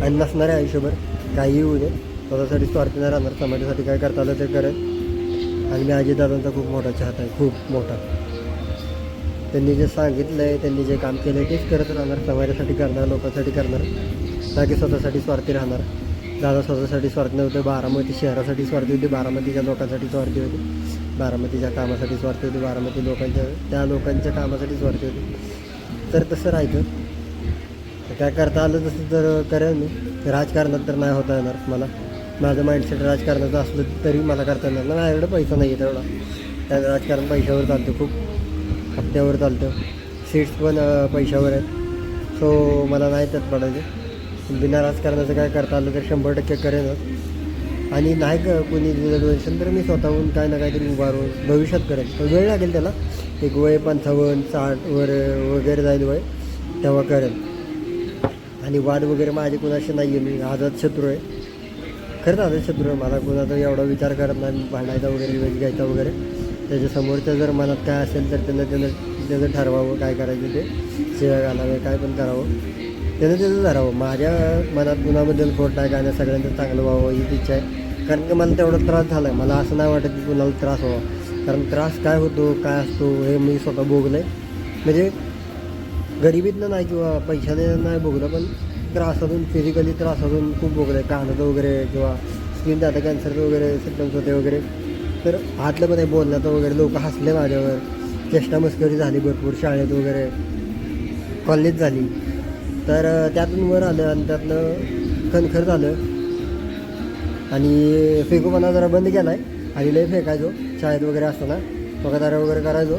[SPEAKER 1] आणि नसणार आहे आयुष्यभर, काही येऊ दे, स्वतःसाठी स्वार्थी नाही राहणार. समाजासाठी काय करता आलं ते करेन. आणि मी अजितदादांचा खूप मोठा चाहता आहे, खूप मोठा. त्यांनी जे सांगितलं आहे, त्यांनी जे काम केलं आहे तेच करत राहणार, समाजासाठी करणार, लोकांसाठी करणार, ना की स्वतःसाठी स्वार्थी राहणार. दादा स्वतःसाठी स्वार्थी नव्हते, बारामती शहरासाठी स्वार्थी होते, बारामतीच्या लोकांसाठी स्वार्थी होते, बारामतीच्या कामासाठी स्वार्थी होते, बारामती त्या लोकांच्या कामासाठी स्वार्थी होते. तर तसं राहायचं. तर काय करता आलं तसं तर करेन मी. राजकारणात तर नाही होता येणार मला, माझं माइंडसेट राजकारणाचं असलं तरी मला करता येणार नाही. माझ्याकडे पैसा नाही आहे तेवढा, त्या राजकारण पैशावर चालतं, खूप हप्त्यावर चालतं, सीट्स पण पैशावर आहेत. सो मला नाही त्यात पडायचं. बिना राजकारणाचं काय करता आलं तर 100% करेनच. आणि नाही कोणी दिलं डोनेशन तर मी स्वतःहून काय ना काहीतरी उभारून भविष्यात करेन. पण वेळ लागेल त्याला, एक वय 55-60 वगैरे जाईल वय, तेव्हा करेन. आणि वाद वगैरे माझे कुणाशी नाही आहे, मी आझाद शत्रू आहे, खरंच आझाद शत्रू आहे. मला कुणाचा एवढा विचार करत नाही, भांडायचा वगैरे, वेळ घ्यायचा वगैरे. त्याच्या समोरच्या जर मनात काय असेल तर त्यानं त्याचं ठरवावं काय करायचं ते. शिवाय घालावे काय पण करावं त्यानं त्याचं धरावं. माझ्या मनात कुणाबद्दल खोट नाही काय नाही, सगळ्यांचं चांगलं व्हावं हीच इच्छा आहे. कारण की मला तेवढा त्रास झाला आहे. मला असं नाही वाटत की कुणाला त्रास व्हावा, कारण त्रास काय होतो काय असतो हे मी स्वतः भोगलं आहे. म्हणजे गरिबीतनं नाही किंवा पैशाने नाही भोगलं, पण त्रासातून फिजिकली त्रासातून खूप भोगलं आहे. कानाचं वगैरे किंवा स्किन डाटा कॅन्सरचं वगैरे सिम्टम्स होते वगैरे. तर हातलं पण आहे बोलण्याचं वगैरे, लोक हसले माझ्यावर, चेष्टा मस्करी झाली भरपूर शाळेत वगैरे, कॉलेज झाली. तर त्यातून वर आलं आणि त्यातनं खणखर झालं आणि फेकूपणा जरा बंद केला आहे. आधी लय फेकायचो शाळेत वगैरे असताना, पगादाऱ्या वगैरे करायचो.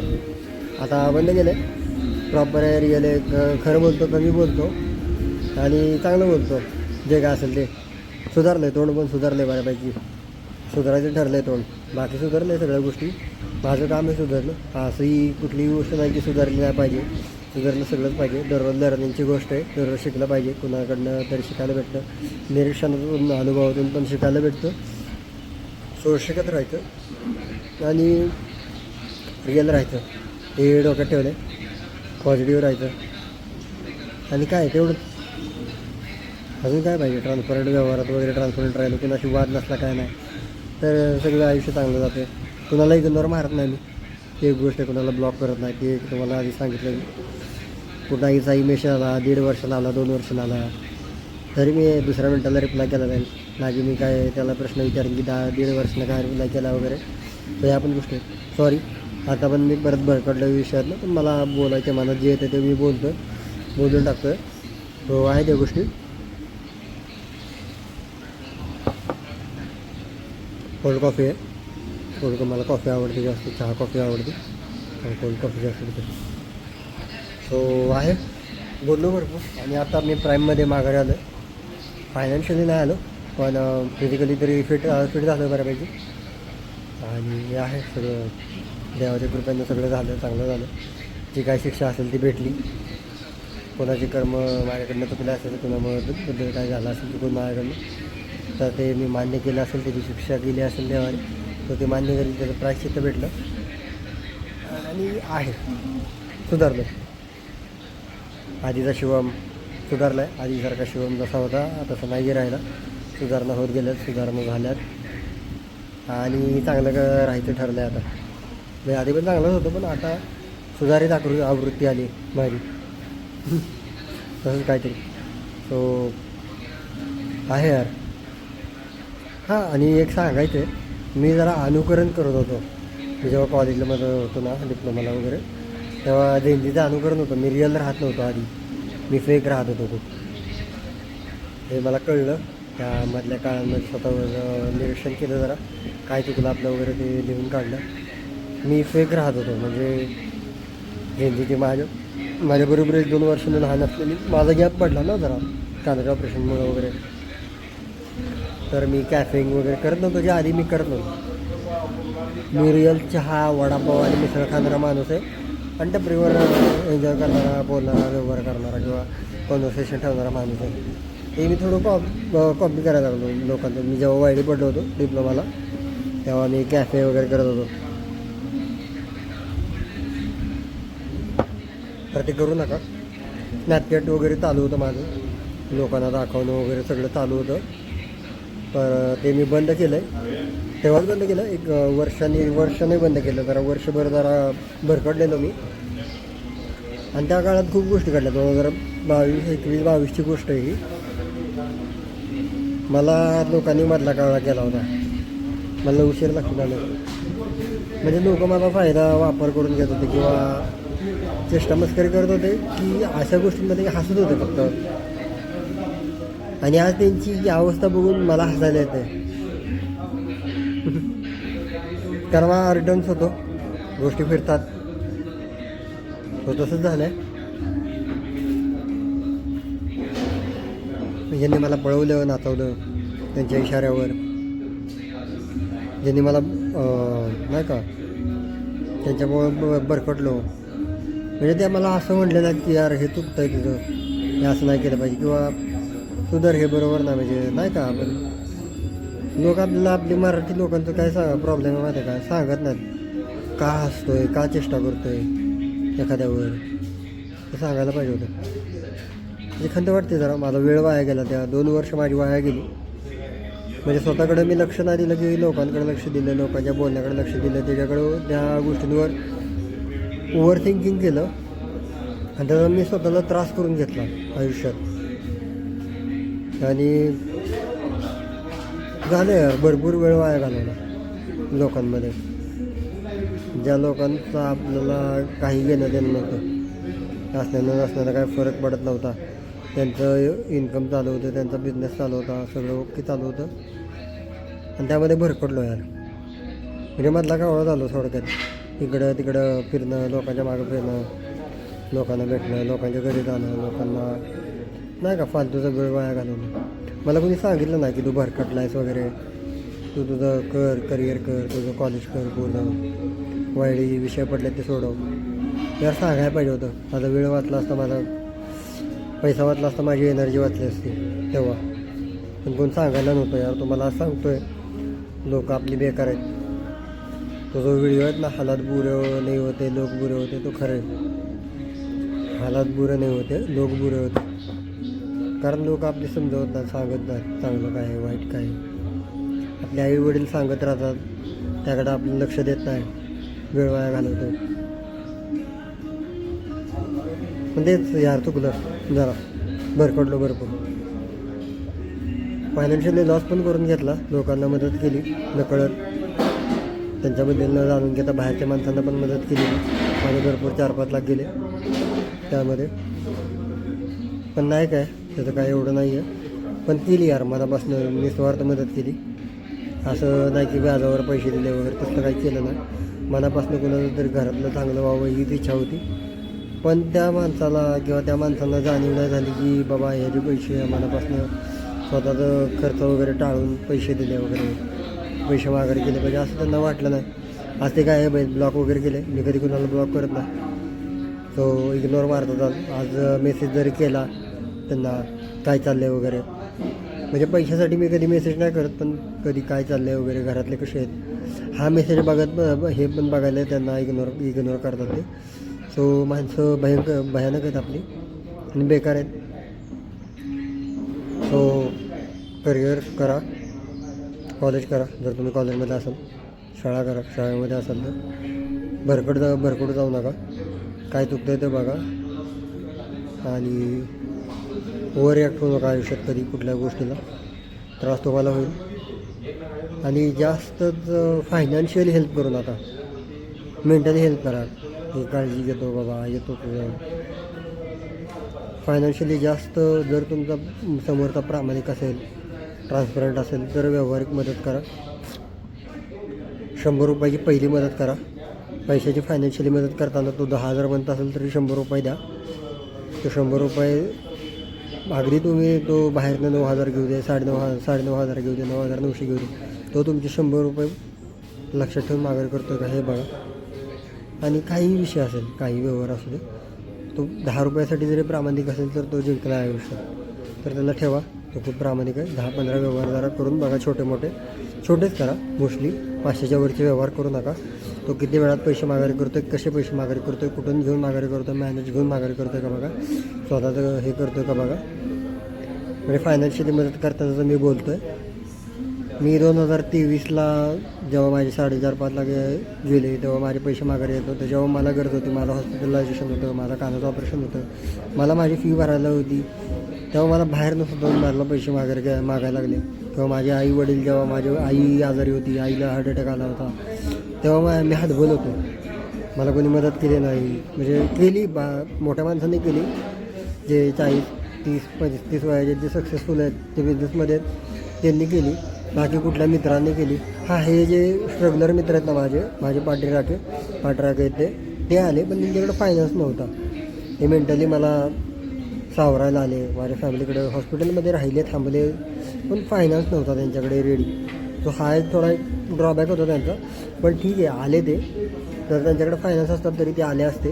[SPEAKER 1] आता बंद केलं आहे. प्रॉपर आहे, रिअल आहे, खरं बोलतो, कमी बोलतो आणि चांगलं बोलतो. जे काय असेल ते सुधारलं आहे. तोंड पण सुधारलं आहे बऱ्यापैकी. सुधारायचं ठरलं आहे तोंड, बाकी सुधारलं आहे सगळ्या गोष्टी. माझं काम आहे सुधारलं. असंही कुठलीही गोष्ट नाही की सुधारली नाही पाहिजे, सुधारलं सगळंच पाहिजे. दररोज लर्निंगची गोष्ट आहे, दररोज शिकलं पाहिजे. कुणाकडनं तरी शिकायला भेटतं, निरीक्षणातून अनुभवातून पण शिकायला भेटतं. सो शिकत राहायचं आणि रिअल राहायचं हे डोक्यात ठेवलं आहे. पॉझिटिव्ह राहायचं आणि काय तेवढंच. अजून काय पाहिजे, ट्रान्सपरंट व्यवहारात वगैरे ट्रान्सपरंट राहिलं, कुणाशी वाद नसला काय नाही तर सगळं आयुष्य चांगलं जाते. कुणाला इग्नोर मारत नाही मी, ती एक गोष्ट आहे. कुणाला ब्लॉक करत नाही, ती एक तुम्हाला आधी सांगितलं. कुणाहीचा मेसेज आला 1.5 वर्षाला आला, 2 वर्षाला आला तरी मी दुसऱ्या मिनटाला रिप्लाय केला जाईल ना, की मी काय त्याला प्रश्न विचारेन की 1.5 वर्षानं काय रिप्लाय केला वगैरे. तर ह्या पण गोष्टी सॉरी. आता पण मी परत भरकडलं विषयातलं, पण मला बोलायच्या मनात जे येतं ते मी बोलून टाकतो आहे. तो आहे त्या गोष्टी. कोल्ड कॉफी आहे. मला कॉफी आवडते जास्त, चहा कॉफी आवडते आणि कोल्ड कॉफी जास्त होते. सो आहे बोललो भरपूर. आणि आता मी प्राईममध्ये माघारी आलो. फायनान्शियली नाही आलो पण फिजिकली तरी फिट झालं बऱ्यापैकी. आणि आहे सगळं देवाच्या कृपेनं सगळं झालं, चांगलं झालं. जी काय शिक्षा असेल ती भेटली. कोणाची कर्म माझ्याकडनं चुकलं असेल, कुणाबद्दल काय झालं असेल चुकून माझ्याकडनं, तर ते मी मान्य केलं असेल, त्याची शिक्षा केली असेल देवाने, तर ते मान्य केलं, त्याचं प्रायश्चित्त भेटलं आणि आहे सुधारलं. आधीचा शिवम सुधारला आहे. आधीसारखा शिवम जसा होता तसा नाही राहिला. सुधारणा होत गेल्यात, सुधारणा झाल्यात आणि चांगलं राहायचं ठरलं आहे आता. म्हणजे आधी पण चांगलंच होतं, पण आता सुधारित आवृत्ती आली माझी तसंच काहीतरी. सो आहे यार. हां, आणि एक सांगायचं आहे, मी जरा अनुकरण करत होतो. मी जेव्हा कॉलेजला मध्ये होतो ना, डिप्लोमाला वगैरे, तेव्हा झेंजीचं अनुकरण होतं. मी रिअल राहत नव्हतो आधी, मी फेक राहत होतो खूप. हे मला कळलं त्यामधल्या काळांमध्ये. स्वतःवर निरीक्षण केलं, जरा काय चुकलं आपलं वगैरे ते लिहून काढलं. मी फेक राहत होतो. म्हणजे झेंजीचे माझ्याबरोबर 1-2 वर्षांनी लहान असलेली, माझा गॅप पडला ना जरा कानाच्या ऑपरेशनमुळे वगैरे, तर मी कॅफेंग वगैरे करत नव्हतो. जे आधी मी करत नव्हतो. मी रिअल चहा, वडापाव आणि मिसळ खाणारा माणूस आहे आणि टपरीवर एन्जॉय करणारा, बोलणारा, व्यवहार करणारा किंवा कॉन्व्हर्सेशन ठेवणारा माणूस आहे. ते मी थोडं कॉपी करायला लागलो लोकांचं. मी जेव्हा वायडी पडलो होतो डिप्लोमाला, तेव्हा मी कॅफे वगैरे करत होतो. तर ते करू नका. स्नॅपचॅट वगैरे चालू होतं माझं, लोकांना दाखवणं वगैरे सगळं चालू होतं. तर ते मी बंद केलं आहे. तेव्हाच बंद केलं, एक वर्षाने बंद केलं. जरा वर्षभर जरा भरकडलेलो मी. आणि त्या काळात खूप गोष्टी घडल्या. 2022 गोष्ट आहे ही. मला लोकांनी मधला काळा केला होता. मला उशीर लक्षात आलं. म्हणजे लोक माझा वापर करून घेत होते किंवा चेष्टा मस्करी करत होते की अशा गोष्टींमध्ये हसत होते फक्त. आणि आज त्यांची अवस्था बघून मला हसायला येते. कारण मला रिटर्न्स होतो, गोष्टी फिरतात. तो तसंच झालं आहे. ज्यांनी मला पळवलं, नाचवलं त्यांच्या इशाऱ्यावर, ज्यांनी मला नाही का त्यांच्यामुळं भरकटलो, म्हणजे ते मला असं म्हटलं ना की यार हे चुकतं आहे तुझं, हे असं नाही केलं पाहिजे किंवा सुधार, हे बरोबर नाही. म्हणजे नाही का, आपण लोक आपल्याला, आपली मराठी लोकांचं काय प्रॉब्लेम आहे माहिती आहे का, सांगत नाहीत. का हसतोय, का चेष्टा करतोय एखाद्यावर, ते सांगायला पाहिजे होतं. म्हणजे खंत वाटते जरा, माझा वेळ वाया गेला, त्या 2 वर्ष माझी वाया गेली. म्हणजे स्वतःकडे मी लक्ष नाही दिलं की लोकांकडे लक्ष दिलं, लोकांच्या बोलण्याकडे लक्ष दिलं, त्याच्याकडं त्या गोष्टींवर ओव्हर थिंकिंग केलं आणि त्याचा मी स्वतःला त्रास करून घेतला आयुष्यात. आणि झालं यार, भरपूर वेळ वाया घालवला लोकांमध्ये, ज्या लोकांचा आपल्याला काही घेणं देणं नव्हतं, असण्यानं नसण्यानं काय फरक पडत नव्हता. त्यांचं इन्कम चालू होतं, त्यांचा बिझनेस चालू होता, सगळं ओके चालू होतं आणि त्यामध्ये भरकडलो यार. म्हणजे मधला कावळा झालो थोडक्यात. इकडं तिकडं फिरणं, लोकांच्या मागं फिरणं, लोकांना भेटणं, लोकांच्या घरी जाणं, लोकांना नाही का फालतूचा वेळ वाया घालवणं. मला कोणी सांगितलं नाही की तू भरकटला आहेस वगैरे, तू तुझं करिअर कर, तुझं कॉलेज कर पूर्ण, वाईडी विषय पडले ते सोडव. यार सांगायला पाहिजे होतं. माझा वेळ वाचला असता, माझा पैसा वाचला असता, माझी एनर्जी वाचली असती तेव्हा. पण कोण सांगायला नव्हतं यार. तुम्हाला आज सांगतोय, लोक आपली बेकार आहेत. तो जो व्हिडिओ आहेत ना, हालात बुरे नाही होते लोक बुरे होते, तो खरं आहे. हालात बुरे नाही होते, लोक बुरे होते. कारण लोक आपली समजवत नाही, सांगत नाही चांगलं काय आहे, वाईट काय आहे. आपले आई वडील सांगत राहतात, त्याकडे आपलं लक्ष देत नाही, वेळ वाया घालवतो. पण तेच यार चुकलं जरा, भरकडलो भरपूर. फायनान्शियली लॉस पण करून घेतला, लोकांना मदत केली नकळत, त्यांच्याबद्दल न जाणून घेता बाहेरच्या माणसांना पण मदत केली. माझे भरपूर 4-5 लाख गेले त्यामध्ये. पण नाही काय, त्याचं काय एवढं नाही आहे. पण केली यार, मनापासून निस्वार्थ मदत केली. असं नाही की व्याजावर पैसे दिले वगैरे, तसं काही केलं नाही. मनापासून कोणाचं तरी घरातलं चांगलं व्हावं हीच इच्छा होती. पण त्या माणसाला किंवा त्या माणसांना जाणीव नाही झाली की बाबा ह्याचे पैसे मनापासून स्वतःचं खर्च वगैरे टाळून पैसे दिले वगैरे, पैसे माघारी केले पाहिजे असं त्यांना वाटलं नाही. आज ते काय आहे, ब्लॉक वगैरे केले. मी कधी कुणाला ब्लॉक करत नाही, तो इग्नोर मारतात. आज मेसेज जरी केला त्यांना काय चाललं आहे वगैरे, म्हणजे पैशासाठी मी कधी मेसेज नाही करत, पण कधी काय चाललं आहे वगैरे, घरातले कसे आहेत हा मेसेज बघत हे पण बघायला त्यांना इग्नोर करतात ते. सो माणसं भयानक आहेत आपली आणि बेकार आहेत. सो करिअर करा, कॉलेज करा, जर तुम्ही कॉलेजमध्ये असाल, शाळा करा, शाळेमध्ये असाल तर भरकटू जाऊ नका. काय चुकतं ते बघा आणि ओव्हर रिॲक्ट होऊ नका आयुष्यात कधी कुठल्या गोष्टीला. त्रास तुम्हाला होईल. आणि जास्तच फायनान्शियली हेल्प करू नका, मेंटली हेल्प करा. ही काळजी घेतो बाबा, येतो तुझं. फायनान्शियली जास्त जर तुमचा समोरचा प्रामाणिक असेल, ट्रान्सपरंट असेल, तर व्यावहारिक मदत करा. 100 रुपयाची पहिली मदत करा. पैशाची फायनान्शियली मदत करताना तो 10,000 बनत असेल तरी 100 रुपये द्या. तो 100 रुपये अगदी तुम्ही तो बाहेरनं 9,000 घेऊ दे, 9,500 घेऊ दे, 9,900 घेऊ दे, तो तुमचे 100 रुपये लक्षात ठेवून माघारी करतो का हे बघा. आणि काही विषय असेल, काही व्यवहार असू दे, तो 10 रुपयासाठी जरी प्रामाणिक असेल तर तो जिंकला आहे आयुष्यात, तर त्याला ठेवा. तो खूप प्रामाणिक आहे. 10-15 व्यवहार जरा करून बघा, छोटेच करा. मोस्टली 500च्या वरचे व्यवहार करू नका. तो किती वेळात पैसे माघारी करतो आहे, कसे पैसे माघारी करतो आहे, कुठून घेऊन माघारी करतो आहे, मॅनेज घेऊन माघारी करतो आहे का बघा, स्वतःचं हे करतो आहे का बघा. म्हणजे फायनान्शियली मदत करताना मी बोलतो आहे. मी 2023ला जेव्हा माझे 4.5-5 लाख गेले, तेव्हा माझे पैसे माघारी येत होते. जेव्हा मला गरज होती, मला हॉस्पिटलायझेशन होतं, माझं कानाचं ऑपरेशन होतं, मला माझी फी भरायला होती, तेव्हा मला बाहेर नसतं मला पैसे मागायला लागले. किंवा माझे आई वडील, जेव्हा माझी आई आजारी होती, आईला हार्ट अटॅक आला होता, तेव्हा मी हातबल होतो. मला कोणी मदत केली नाही. म्हणजे केली मोठ्या माणसांनी केली, जे 40-30-35 वयाचे जे सक्सेसफुल आहेत, ते बिझनेसमध्ये त्यांनी केली. बाकी कुठल्या मित्रांनी केली. हे जे स्ट्रगलर मित्र आहेत ना माझे पाठराखे आहेत, ते आले, पण त्यांच्याकडे फायनान्स नव्हता. ते मेंटली मला सावरायला आले, माझ्या फॅमिलीकडे हॉस्पिटलमध्ये राहिले, थांबले, पण फायनान्स नव्हता त्यांच्याकडे रेडी. सो हा एक थोडा ड्रॉबॅक होता त्यांचा. पण ठीक आहे, आले ते, तर त्यांच्याकडे फायनान्स असतात तरी ते आले असते.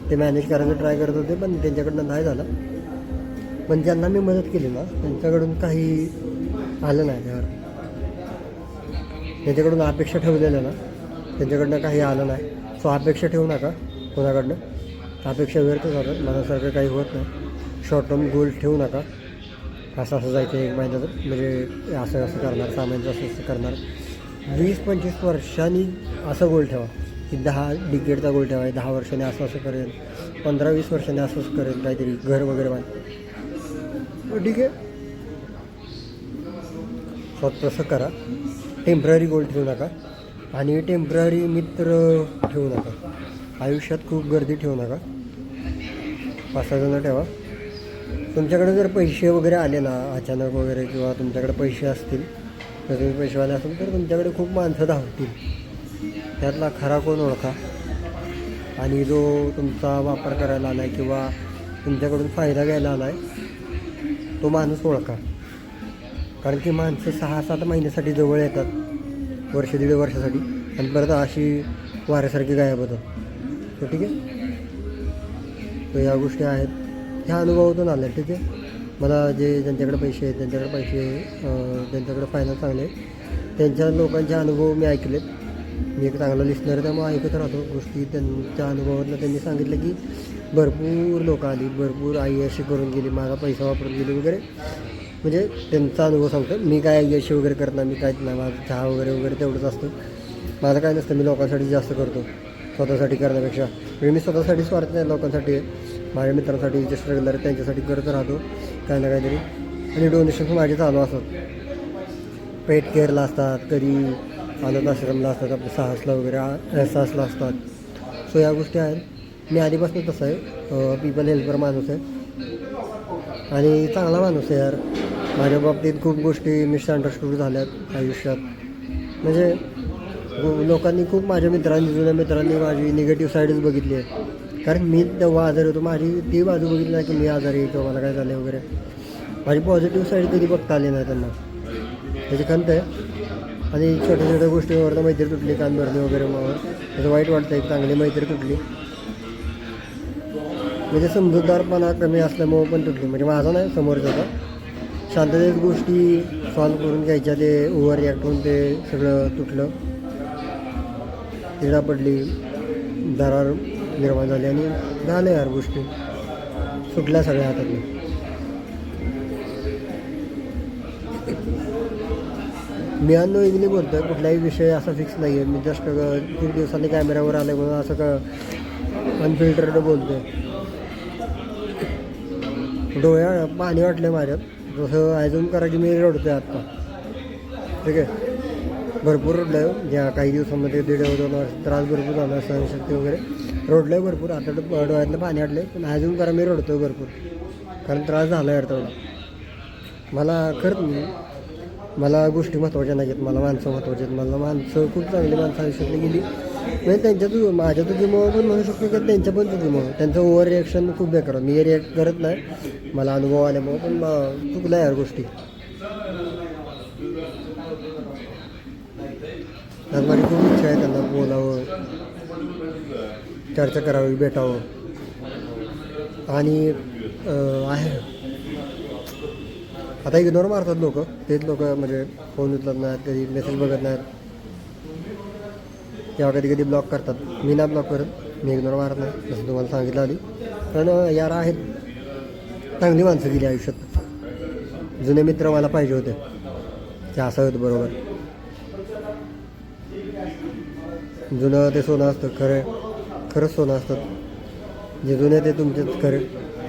[SPEAKER 1] ते मॅनेज करायचं ट्राय करत होते, पण त्यांच्याकडनं नाही झालं. पण ज्यांना मी मदत केली ना, त्यांच्याकडून काही आलं नाही यार. त्यांच्याकडून अपेक्षा ठेवलेल्या ना, त्यांच्याकडनं काही आलं नाही. सो अपेक्षा ठेवू नका कोणाकडनं. अपेक्षा व्यर्थ जातात. मनासारखं काही होत नाही. शॉर्ट टर्म गोल ठेवू नका. असं जायचं 1 महिन्याचं, म्हणजे असं करणार, 6 महिन्याचं असं करणार. 20-25 वर्षांनी असं गोल ठेवा की 10 डिकेडचा गोल ठेवा, 10 वर्षांनी असं करेल, 15-20 वर्षांनी असंच करेल, काहीतरी घर वगैरे बांध. ठीक आहे, स्वतः तसं करा. टेम्पररी गोल ठेवू नका आणि टेम्पररी मित्र ठेवू नका. आयुष्यात खूप गर्दी ठेवू नका. 5-6 जणं ठेवा. तुमच्याकडे जर पैसे वगैरे आले ना अचानक वगैरे, किंवा तुमच्याकडे पैसे असतील, जर तुम्ही पैसेवाले असेल तर तुमच्याकडे खूप माणसं धावतील. त्यातला खरा कोण ओळखा, आणि जो तुमचा वापर करायला आला आहे किंवा तुमच्याकडून फायदा घ्यायला आला आहे तो माणूस ओळखा. कारण की माणसं 6-7 महिन्यासाठी जवळ येतात, 1-1.5 वर्षासाठी, आणि परत अशी वाऱ्यासारखी गायब होतात. तर ठीक आहे, तर या गोष्टी आहेत, ह्या अनुभवातून आल्या. ठीक आहे, मला ज्यांच्याकडे पैसे आहेत, ज्यांच्याकडे फायनान्स चांगले आहे, त्यांच्या लोकांचे अनुभव मी ऐकलेत. मी एक चांगला लिस्नर आहे, त्यामुळे ऐकत राहतो गोष्टी. त्यांच्या अनुभवातनं त्यांनी सांगितलं की भरपूर लोक आली, भरपूर आई अशी करून गेली, माझा पैसा वापरून गेली वगैरे. म्हणजे त्यांचा अनुभव सांगतो. मी काय यश वगैरे करत नाही, मी काहीच नाही, माझं चहा वगैरे तेवढंच असतं. माझं काय नसतं, मी लोकांसाठी जास्त करतो स्वतःसाठी करण्यापेक्षा. म्हणजे मी स्वतःसाठी स्वार्थ नाही, लोकांसाठी आहे. माझ्या मित्रांसाठी जे स्ट्रगलर आहे त्यांच्यासाठी करत राहतो काही ना काहीतरी. आणि डोनेशन्स माझे चालू असतात, पेट केअरला असतात, कधी अनाथ आश्रमला असतात, आपल्या साहसला वगैरे, एहसासला असतात. सो या गोष्टी आहेत. मी आधीपासून तसं आहे, पीपल हेल्पर माणूस आहे आणि चांगला माणूस आहे यार. माझ्या बाबतीत खूप गोष्टी मिसअंडरस्टूड झाल्यात आयुष्यात. म्हणजे लोकांनी खूप, माझ्या मित्रांनी, जुन्या मित्रांनी माझी निगेटिव्ह साईडच बघितली आहे. कारण मी तेव्हा आजारी होतो, माझी ती बाजू बघितली नाही की मी आजारी आहे किंवा मला काय झालं वगैरे. माझी पॉझिटिव्ह साईड कधी बघता आली नाही त्यांना, त्याची खंत आहे. आणि छोट्या छोट्या गोष्टीवर तर मैत्री तुटली, कान भरणे वगैरे, मग त्याचं वाईट वाटतं. एक चांगली मैत्री तुटली, म्हणजे समजूतदारपणा कमी असल्यामुळं पण तुटली. म्हणजे माझा नाही, समोरचा. शांततेत गोष्टी सॉल्व करून घ्यायच्या, ते ओव्हर रिॲक्ट होऊन ते सगळं तुटलं, तिडा पडली, दरार निर्माण झाली आणि झालं यार, गोष्टी सुटल्या सगळ्या हातातून. मी अननोइंगली बोलतो आहे, कुठलाही विषय असा फिक्स नाही आहे. मी जस्ट 3 दिवसांनी कॅमेऱ्यावर आले म्हणून असं का अनफिल्टर्ड बोलतो आहे. डोळ्या पाणी वाटलं माझ्यात, जसं ॲझ्युम करा की मी रडतो आहे आत्ता. ठीक आहे, भरपूर रडलं आहे. ज्या काही दिवसांमध्ये 1.5-2 वर्ष त्रास भरपूर झाला, सहनशक्ती वगैरे रडलं आहे भरपूर. आता डोळ्यातलं पाणी आटलं आहे, पण ॲझ्युम करा मी रडतो आहे भरपूर, कारण त्रास झाला आहे तेवढा. मला खरंच, मला गोष्टी महत्त्वाच्या नाही आहेत, मला माणसं महत्त्वाची आहेत. मला माणसं, खूप चांगली माणसं आयुष्यातली गेली, म्हणजे त्यांच्या माझ्या चुकीमुळं पण म्हणू शकतो की त्यांच्या पण चुकीमुळं. त्यांचं ओव्हर रिॲक्शन खूप बेकार, मी रिॲक्ट करत नाही, मला अनुभव आल्यामुळं, पण चुकल्या यार गोष्टी. आज माझी खूप इच्छा आहे त्यांना बोलावं, चर्चा करावी, भेटावं. आणि आहे आता इग्नोर मारतात लोक, तेच लोक, म्हणजे फोन उचलत नाहीत, कधी मेसेज बघत नाहीत, किंवा कधी ब्लॉक करतात. मी ना ब्लॉक करत, मी इग्नोर मारत नाही, जसं तुम्हाला सांगितलं आधी. पण यार आहेत, चांगली माणसं गेली आयुष्यात. जुने मित्र मला पाहिजे होते, ते असं होतं बरोबर. जुनं ते सोनं असतं, खरंच सोनं असतं. जे जुने ते तुमचेच खरे,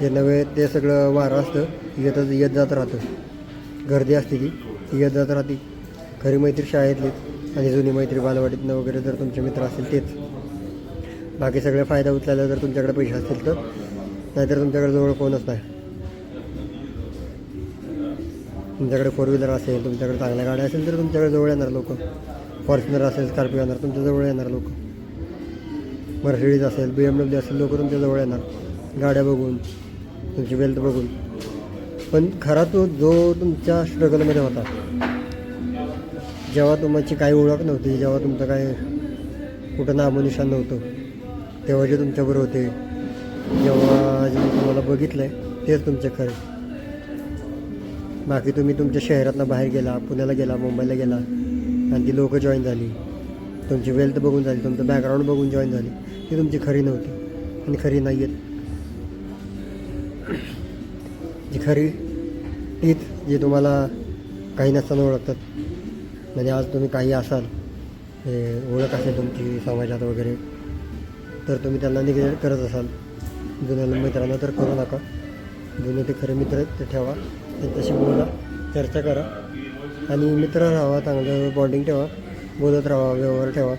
[SPEAKER 1] जे नवे ते सगळं वारं असतं, येत जात राहतं. गर्दी असते ती येत जात राहते. खरी मैत्री शाळेतलीच, आणि जुनी मैत्री बालवाडीतनं वगैरे जर तुमचे मित्र असतील तेच. बाकी सगळे फायदा उचलायला जर तुमच्याकडे पैसे असतील तर, नाहीतर तुमच्याकडे जवळ कोणच नाही. तुमच्याकडे 4 व्हीलर असेल, तुमच्याकडे चांगल्या गाड्या असेल तर तुमच्याकडे जवळ येणार लोक. फॉर्च्युनर असेल, स्कॉर्पिओ येणार, तुमच्या जवळ येणार लोक. मर्सिडीज असेल, BMW असेल, लोक तुमच्या जवळ येणार गाड्या बघून, तुमची वेल्थ बघून. पण खरा तो जो तुमच्या स्ट्रगलमध्ये होता, जेव्हा तुमची काही ओळख नव्हती, जेव्हा तुमचं काय कुठं नामोनिशान नव्हतं, तेव्हा जे तुमच्याबरोबर होते, जेव्हा जे तुम्हाला बघितलं आहे तेच तुमचे खरे. बाकी तुम्ही तुमच्या शहरातनं बाहेर गेला, पुण्याला गेला, मुंबईला गेला, आणि ती लोकं जॉईन झाली, तुमची वेल्थ बघून झाली, तुमचं बॅकग्राऊंड बघून जॉईन झाली, ती तुमची खरी नव्हती आणि खरी नाही आहेत. खरी तीच जी तुम्हाला काही नसताना ओळखतात. म्हणजे आज तुम्ही काही असाल, हे ओळख असेल तुमची समाजात वगैरे, तर तुम्ही त्यांना निग्लेक्ट करत असाल जुन्या मित्रांना, तर करू नका. जुने ते खरे मित्र आहेत ते ठेवा, त्यांच्याशी बोला, चर्चा करा आणि मित्र राहावा, चांगलं बॉन्डिंग ठेवा, बोलत राहा, व्यवहार ठेवा,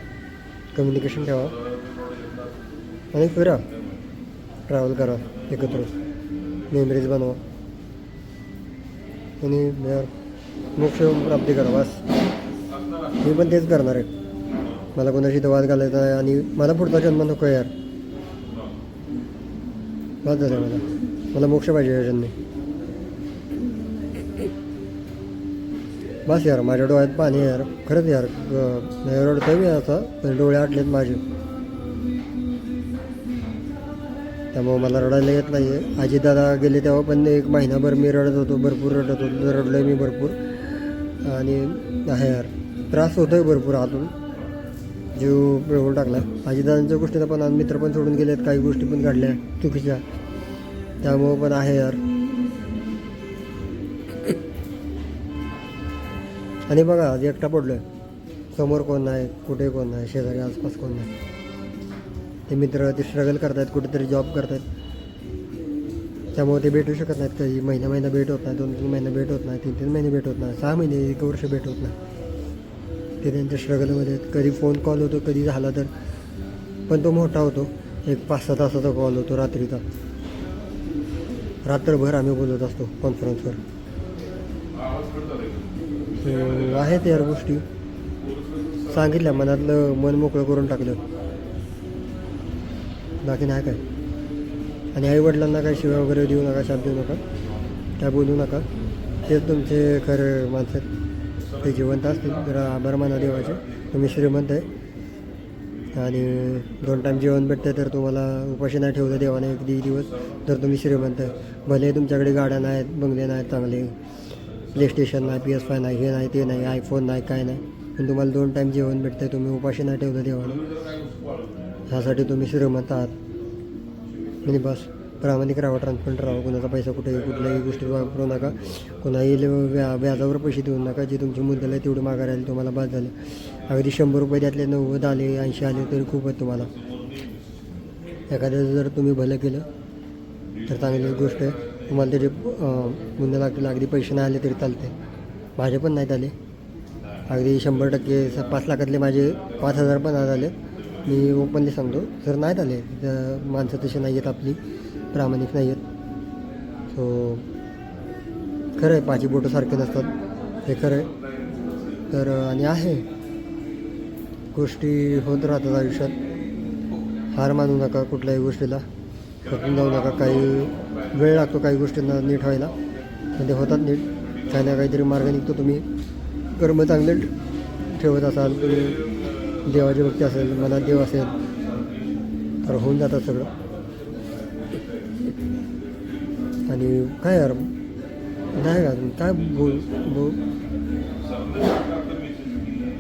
[SPEAKER 1] कम्युनिकेशन ठेवा आणि फिरा, ट्रॅव्हल करा एकत्र, मेमरीज बनवा आणि मोक्ष प्राप्ती करा. बस मी पण तेच करणार आहे. मला कोणाशी तर वाद घालायचा आहे आणि मला पुढचा जन्म नको यार. बस झालं, मला मोक्ष पाहिजे या जन्मी. बस यार, माझ्या डोळ्यात पाणी यार, खरंच यार. रडतोय मी आता, पण डोळे आटलेत माझे, त्यामुळं मला रडायला येत नाही आहे. आजीदादा गेले तेव्हा पण एक महिनाभर मी रडत होतो, भरपूर रडत होतो, रडलो आहे मी भरपूर. आणि आहे यार, त्रास होतो आहे भरपूर आतून, जीव पिळवून टाकला. आजीदादांच्या गोष्टीला पण मित्र पण सोडून गेलेत, काही गोष्टी पण घडल्या चुकीच्या, त्यामुळं पण आहे यार. आणि बघा, आज एकटा पडलो आहे, समोर कोण नाही, कुठे कोण नाही, शेजारी आसपास कोण नाही. ते मित्र ते स्ट्रगल करत आहेत, कुठेतरी जॉब करत आहेत, त्यामुळे ते भेटू शकत नाहीत. काही महिना भेट होत नाही, 2-3 महिने भेट होत नाही, 3-3 महिने भेट होत नाही, 6 महिने 1 वर्ष भेट होत नाही. ते त्यांच्या स्ट्रगलमध्ये आहेत. कधी फोन कॉल होतो, कधी झाला तर, पण तो मोठा होतो. एक 5-6 तासाचा कॉल होतो रात्रीचा, रात्रभर आम्ही बोलत असतो कॉन्फरन्सवर. आहेत यार गोष्टी सांगितल्या, मनातलं मन मोकळं करून टाकलं, बाकी नाही काय. आणि आईवडिलांना काही शिव्या वगैरे देऊ नका, शाप देऊ नका, काय बोलू नका. तेच तुमचे खरं माणसं आहेत, ते जिवंत असतील. जरा आभार माना देवाचे, तुम्ही श्रीमंत आहे आणि 2 टाईम जेवण भेटतं, तर तुम्हाला उपाशी नाही ठेवलं देवाने एक दिवस, तर तुम्ही श्रीमंत आहे. भले तुमच्याकडे गाड्या नाहीत, बंगले नाहीत, चांगले प्ले स्टेशन नाही, PS5 नाही, हे नाही, ते नाही, आयफोन नाही, काय नाही, पण तुम्हाला 2 टाईम जेवण भेटतं आहे, तुम्ही उपाशी नाही ठेवलं देवाने, ह्यासाठी तुम्ही श्रीमंत आहात. म्हणजे बस प्रामाणिक राहावं, ट्रान्सपरंट राहावं. कुणाचा पैसा कुठल्याही गोष्टी वापरू नका, कुणाही व्याजावर पैसे देऊ नका. जे तुमची मुद्दल आहे तेवढी माघार आली, तुम्हाला बाद झालं. अगदी 100 रुपये त्यातले 90 आले, 80 आले तरी खूप आहेत तुम्हाला. एखाद्याचं जर तुम्ही भलं केलं तर चांगली गोष्ट आहे. तुम्हाला त्याचे मुद्दे लागतील, अगदी पैसे नाही आले तरी चालते. माझे पण नाहीत आले, अगदी 100% 5 लाखातले माझे 5,000 पण आज आले. मी ओपनली सांगतो, जर नाहीत आले तर माणसं तशी नाही आहेत, आपली प्रामाणिक नाही आहेत. सो खरं आहे, 5 बोटं सारखे नसतात, हे खरं आहे. तर आणि आहे गोष्टी होत राहतात आयुष्यात. हार मानू नका कुठल्याही गोष्टीला, खचून जाऊ नका. काही वेळ लागतो काही गोष्टींना नीट व्हायला, पण ते होतात नीट. काही ना काहीतरी मार्ग निघतो. तुम्ही कर्म चांगले ठेवत असाल, तुम्ही देवाची भक्ती असेल, मनात देव असेल, तर होऊन जातात सगळं. आणि काय यार, नाही का काय बोल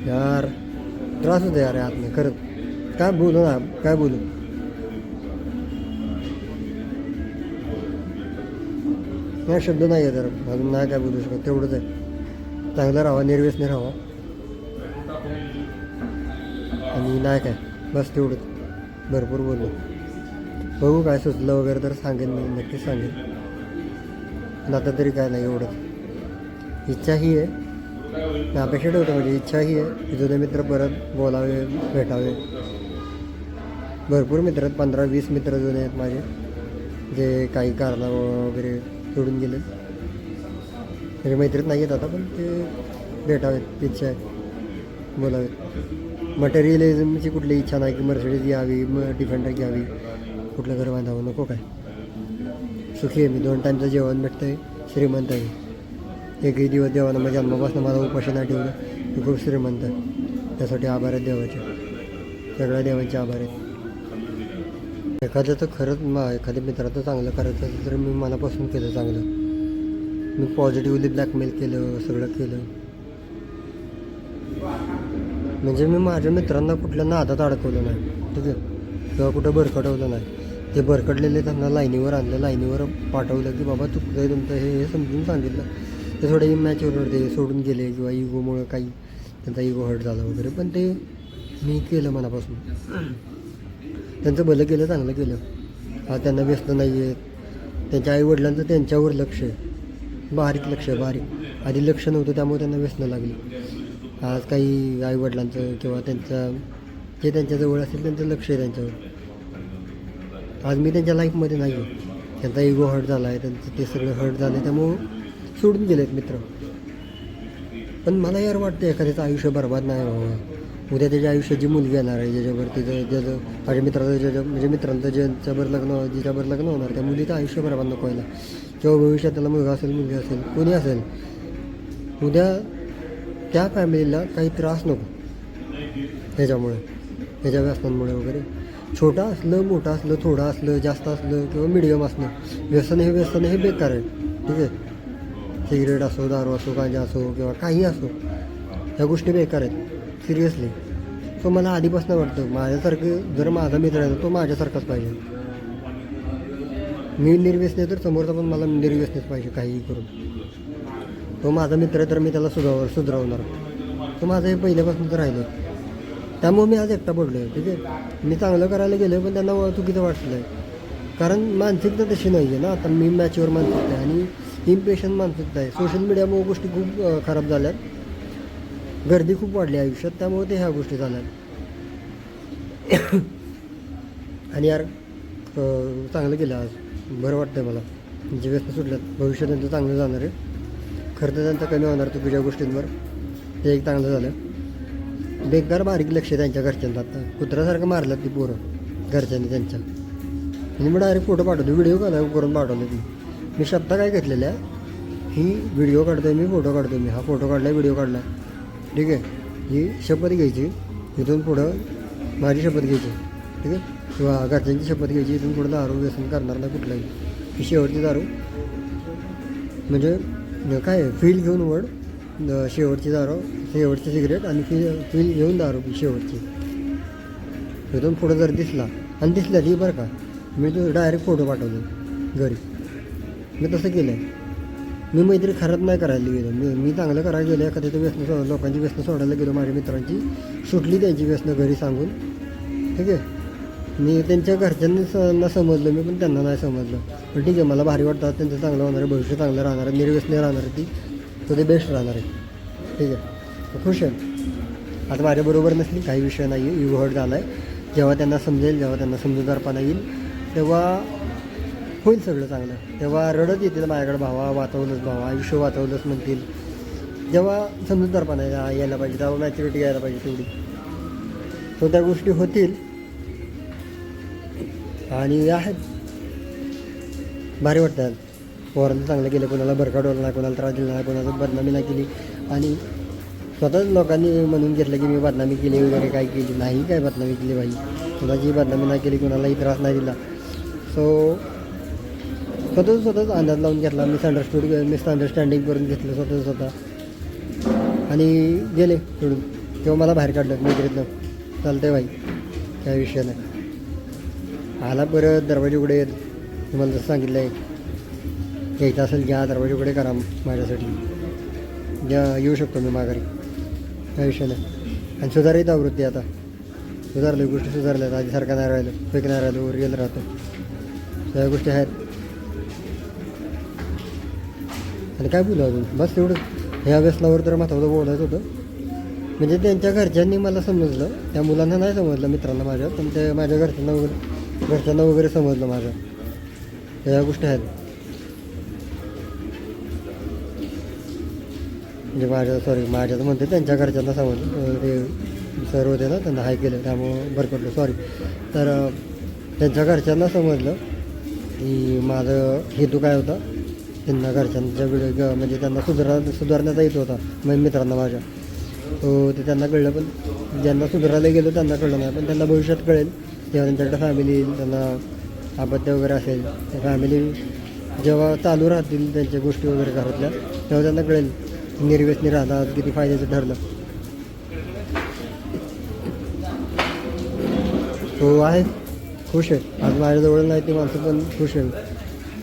[SPEAKER 1] यार, त्रास होतो यार आतमध्ये खरंच. काय बोलू ना, काय बोलू. नाही शब्द नाही आहे, तर अजून नाही काय बोलू शकत. तेवढंच आहे, चांगलं राहावा, निर्व्यसनी राहावा आणि नाही काय, बस तेवढंच. भरपूर बोललो, बघू काय सुचलं वगैरे तर सांगेन, मी नक्कीच सांगेन. पण आता तरी काय नाही, एवढंच. इच्छाही आहे, अपेक्षा ठेवतो, म्हणजे इच्छाही आहे की जुने मित्र परत बोलावे, भेटावे. भरपूर मित्र आहेत, 15-20 मित्र जुने आहेत माझे, जे काही कारणामुळं वगैरे सोडून गेले. म्हणजे मैत्रीत नाही आहेत आता, पण ते भेटावेत, इच्छा आहे, बोलावेत. मटेरियलिझमची कुठली इच्छा नाही की मर्सिडीज घ्यावी, डिफेंडर घ्यावी, कुठलं घर बांधावं, नको काय. सुखी आहे मी, 2 टाईमचं जेवण भेटतं आहे, श्रीमंत आहे. एकही दिवस देवानं माझ्या जन्मापासून मला उपाशी नाही ठेवलं, मी खूप श्रीमंत आहे. त्यासाठी आभार आहेत देवाचे, सगळ्या देवांचे आभार आहेत. एखाद्याचं खरंच एखाद्या मित्राचं चांगलं करायचं असेल तर मी मनापासून केलं चांगलं. मी पॉझिटिव्हली ब्लॅकमेल केलं, सगळं केलं. म्हणजे मी माझ्या मित्रांना कुठल्या नादात अडकवलं नाही, ठीक आहे, किंवा कुठं भरकटवलं नाही. ते भरकडलेले त्यांना लाईनीवर आणलं, लाईनीवर पाठवलं की बाबा चुकलं आहे तुमचं, हे समजून सांगितलं. ते थोडे इमॅच्युअर ते सोडून गेले किंवा इगोमुळं काही त्यांचा इगो हर्ट झाला वगैरे, पण ते मी केलं मनापासून. त्यांचं भलं केलं, चांगलं केलं. हा त्यांना व्यसन नाही आहेत. त्यांच्या आईवडिलांचं त्यांच्यावर लक्ष आहे, बारीक लक्ष आहे, बारीक. आधी लक्ष नव्हतं त्यामुळे त्यांना व्यसनं लागली. आज काही आईवडिलांचं किंवा त्यांच्या जे त्यांच्याजवळ असेल त्यांचं लक्ष आहे त्यांच्यावर. आज मी त्यांच्या लाईफमध्ये नाही आहे. त्यांचा इगो हर्ट झाला आहे, त्यांचं ते सगळं हर्ट झालं आहे, त्यामुळं सोडून गेले आहेत मित्र. पण मला यार वाटतं एखाद्याचं आयुष्य बरबाद नाही व्हावं. उद्या त्याच्या आयुष्याची मुलगी येणार आहे ज्याच्यावरती ज्याचं माझ्या मित्राचं म्हणजे मित्रांचं ज्यांच्यावर जिच्यावर लग्न होणार त्या मुलीचं आयुष्य बरबाद नको व्हायला. किंवा भविष्यात त्याला मुलगा असेल, मुलगी असेल, कोणी असेल, उद्या त्या फॅमिलीला काही त्रास नको ह्याच्यामुळे, ह्याच्या व्यसनांमुळे वगैरे. छोटा असलं, मोठं असलं, थोडं असलं, जास्त असलं किंवा मिडियम असलं, व्यसन हे बेकार आहे. ठीक आहे, सिगरेट असो, दारू असो, गांजा असो किंवा काही असो, ह्या गोष्टी बेकार आहेत सिरियसली. सो मला आधीपासून वाटतं माझ्यासारखं जर माझा मित्र आहे तो माझ्यासारखाच पाहिजे. मी निर्व्यसनी तर समोरचा पण मला निर्व्यसनीच पाहिजे काहीही करून. तो माझा मित्र आहे तर मी त्याला सुधारवणार. तो माझं हे पहिल्यापासूनच राहिलं, त्यामुळे मी आज एकटा पडलो आहे. ठीक आहे, मी चांगलं करायला गेलो पण त्यांना चुकीचं वाटलं आहे. कारण मानसिकता तशी नाही आहे ना आता. मी मॅच्युअर मानसिकता आहे आणि इम्पेशंट मानसिकता आहे. सोशल मीडियामुळे गोष्टी खूप खराब झाल्यात, गर्दी खूप वाढली आयुष्यात, त्यामुळे ते ह्या गोष्टी झाल्या. आणि यार चांगलं केलं आज, बरं वाटतं मला. जे व्यस्त सुटल्यात, भविष्य त्यांचं चांगलं जाणार आहे. खर्च त्यांचा कमी होणार चुकीच्या गोष्टींवर, ते एक चांगलं झालं. बेकार बारीक लक्ष त्यांच्या घरच्यांना. आता कुत्र्यासारखं मारलं ती पोरं घरच्यांनी त्यांच्या. आणि मी डायरेक्ट फोटो पाठवतो, व्हिडिओ करून पाठवले ती. मी शब्द काय घेतलेल्या ही व्हिडिओ काढतो मी, फोटो काढतो मी. हा फोटो काढला, व्हिडिओ काढला. ठीक आहे, ही शपथ घ्यायची इथून पुढं, माझी शपथ घ्यायची. ठीक आहे, किंवा घरच्यांची शपथ घ्यायची इथून पुढं दारू व्यसन करणार नाही कुठलाही. ही शेवटची दारू म्हणजे काय फील घेऊन वड, शेवटची दारू, शेवटची सिगरेट आणि फील घेऊन दारू शेवटची. इथून पुढं जर दिसला आणि दिसल्या ती बरं का, मी तो डायरेक्ट फोटो पाठवले घरी. मी तसं केलं आहे. मी मैत्री खराब नाही करायला गेलो, मी चांगलं करायला गेलो. एखाद्याचं व्यसन लोकांची व्यसनं सोडायला गेलो, माझ्या मित्रांची सुटली त्यांची व्यसनं घरी सांगून. ठीक आहे, मी त्यांच्या घरच्यांना समजलं, मी पण त्यांना नाही समजलं. पण ठीक आहे, मला भारी वाटतं त्यांचं चांगलं होणार आहे, भविष्य चांगलं राहणार आहे, निर्व्यसनी राहणार आहे ती, तर ते बेस्ट राहणार आहे. ठीक आहे, खुश आहे. आता माझ्याबरोबर नसली काही विषय नाही आहे, इगो हर्ट झाला आहे. जेव्हा त्यांना समजेल, जेव्हा त्यांना समजूतदारपणा येईल, तेव्हा होईल सगळं चांगलं. तेव्हा रडत येतील माझ्याकडे, भावा वाचवलंच, भावा आयुष्य वाचवलंच म्हणतील. जेव्हा समजूतदारपणा यायला पाहिजे, तेव्हा मॅच्युरिटी यायला पाहिजे तेवढी, तो त्या गोष्टी होतील. आणि आहेत भारी वाटतं. पोरांचं चांगलं केलं, कोणाला भरकाडवलं नाही, कोणाला त्रास दिला नाही, कोणाला बदनामी नाही केली. आणि स्वतःच लोकांनी म्हणून घेतलं की मी बदनामी केली वगैरे, काही केली नाही. काय बदनामी केली भाई, कोणाची बदनामी नाही केली, कोणालाही त्रास नाही दिला. सो स्वतःच अंदाज लावून घेतला, मिसअंडरस्टँडिंग करून घेतलं स्वतः आणि गेले सोडून. तेव्हा मला बाहेर काढलं मैत्रीतनं. चालतंय भाई, काय विषय नाही. आला परत दरवाजे उघडे, तुम्हाला जसं सांगितलं आहे, यायचं असेल घ्या, दरवाजे उघडे करा माझ्यासाठी, येऊ शकतो मी माघारी, काय विषय नाही. आणि सुधारित आवृत्ती आता सुधारलं, गोष्टी सुधारल्यात. आधीसारखं नाही राहिलं, फेक नाही राहिलं, रिअल राहतं. सगळ्या गोष्टी आहेत. आणि काय बोलू अजून, बस एवढं. ह्या व्यसनावर तर महत्त्वाचं बोलायचं होतं. म्हणजे त्यांच्या घरच्यांनी मला समजलं, त्या मुलांना नाही समजलं, मित्रांना माझ्या, पण ते माझ्या घरच्यांना वगैरे समजलं माझ्या. ह्या गोष्टी आहेत. म्हणजे माझ्याच म्हणते त्यांच्या घरच्यांना समजलं. ते सर होते ना, त्यांना हाय केलं त्यामुळं भरकटलं, सॉरी. तर त्यांच्या घरच्यांना समजलं की माझं हेतू काय होता. त्यांना घरच्यांच्या व्हिडिओ म्हणजे त्यांना सुधारण्याचा हेतू होता माझ्या मित्रांना माझ्या. तो ते त्यांना कळलं, पण ज्यांना सुधारायला गेलो त्यांना कळलं नाही. पण त्यांना भविष्यात कळेल जेव्हा त्यांच्याकडे फॅमिली येईल, त्यांना आपत्ती वगैरे असेल, त्या फॅमिली जेव्हा चालू राहतील त्यांच्या गोष्टी वगैरे घरातल्या, तेव्हा त्यांना कळेल निर्व्यसनी राहतात किती फायद्याचं ठरलं. तो आहे खुश आहे. आज माझ्याजवळ नाही ती माणसं पण खुश आहे,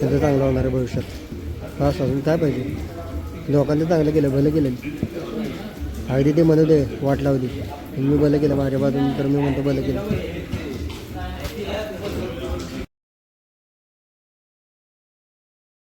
[SPEAKER 1] त्यांचं चांगलं होणार आहे भविष्यात. बस अजून काय पाहिजे. लोकांनी चांगलं केलं, भलं केलं. अगदी ते म्हणत आहे वाट लावली, मी भलं केलं माझ्या बाजून, तर मी म्हणतो भलं केलं.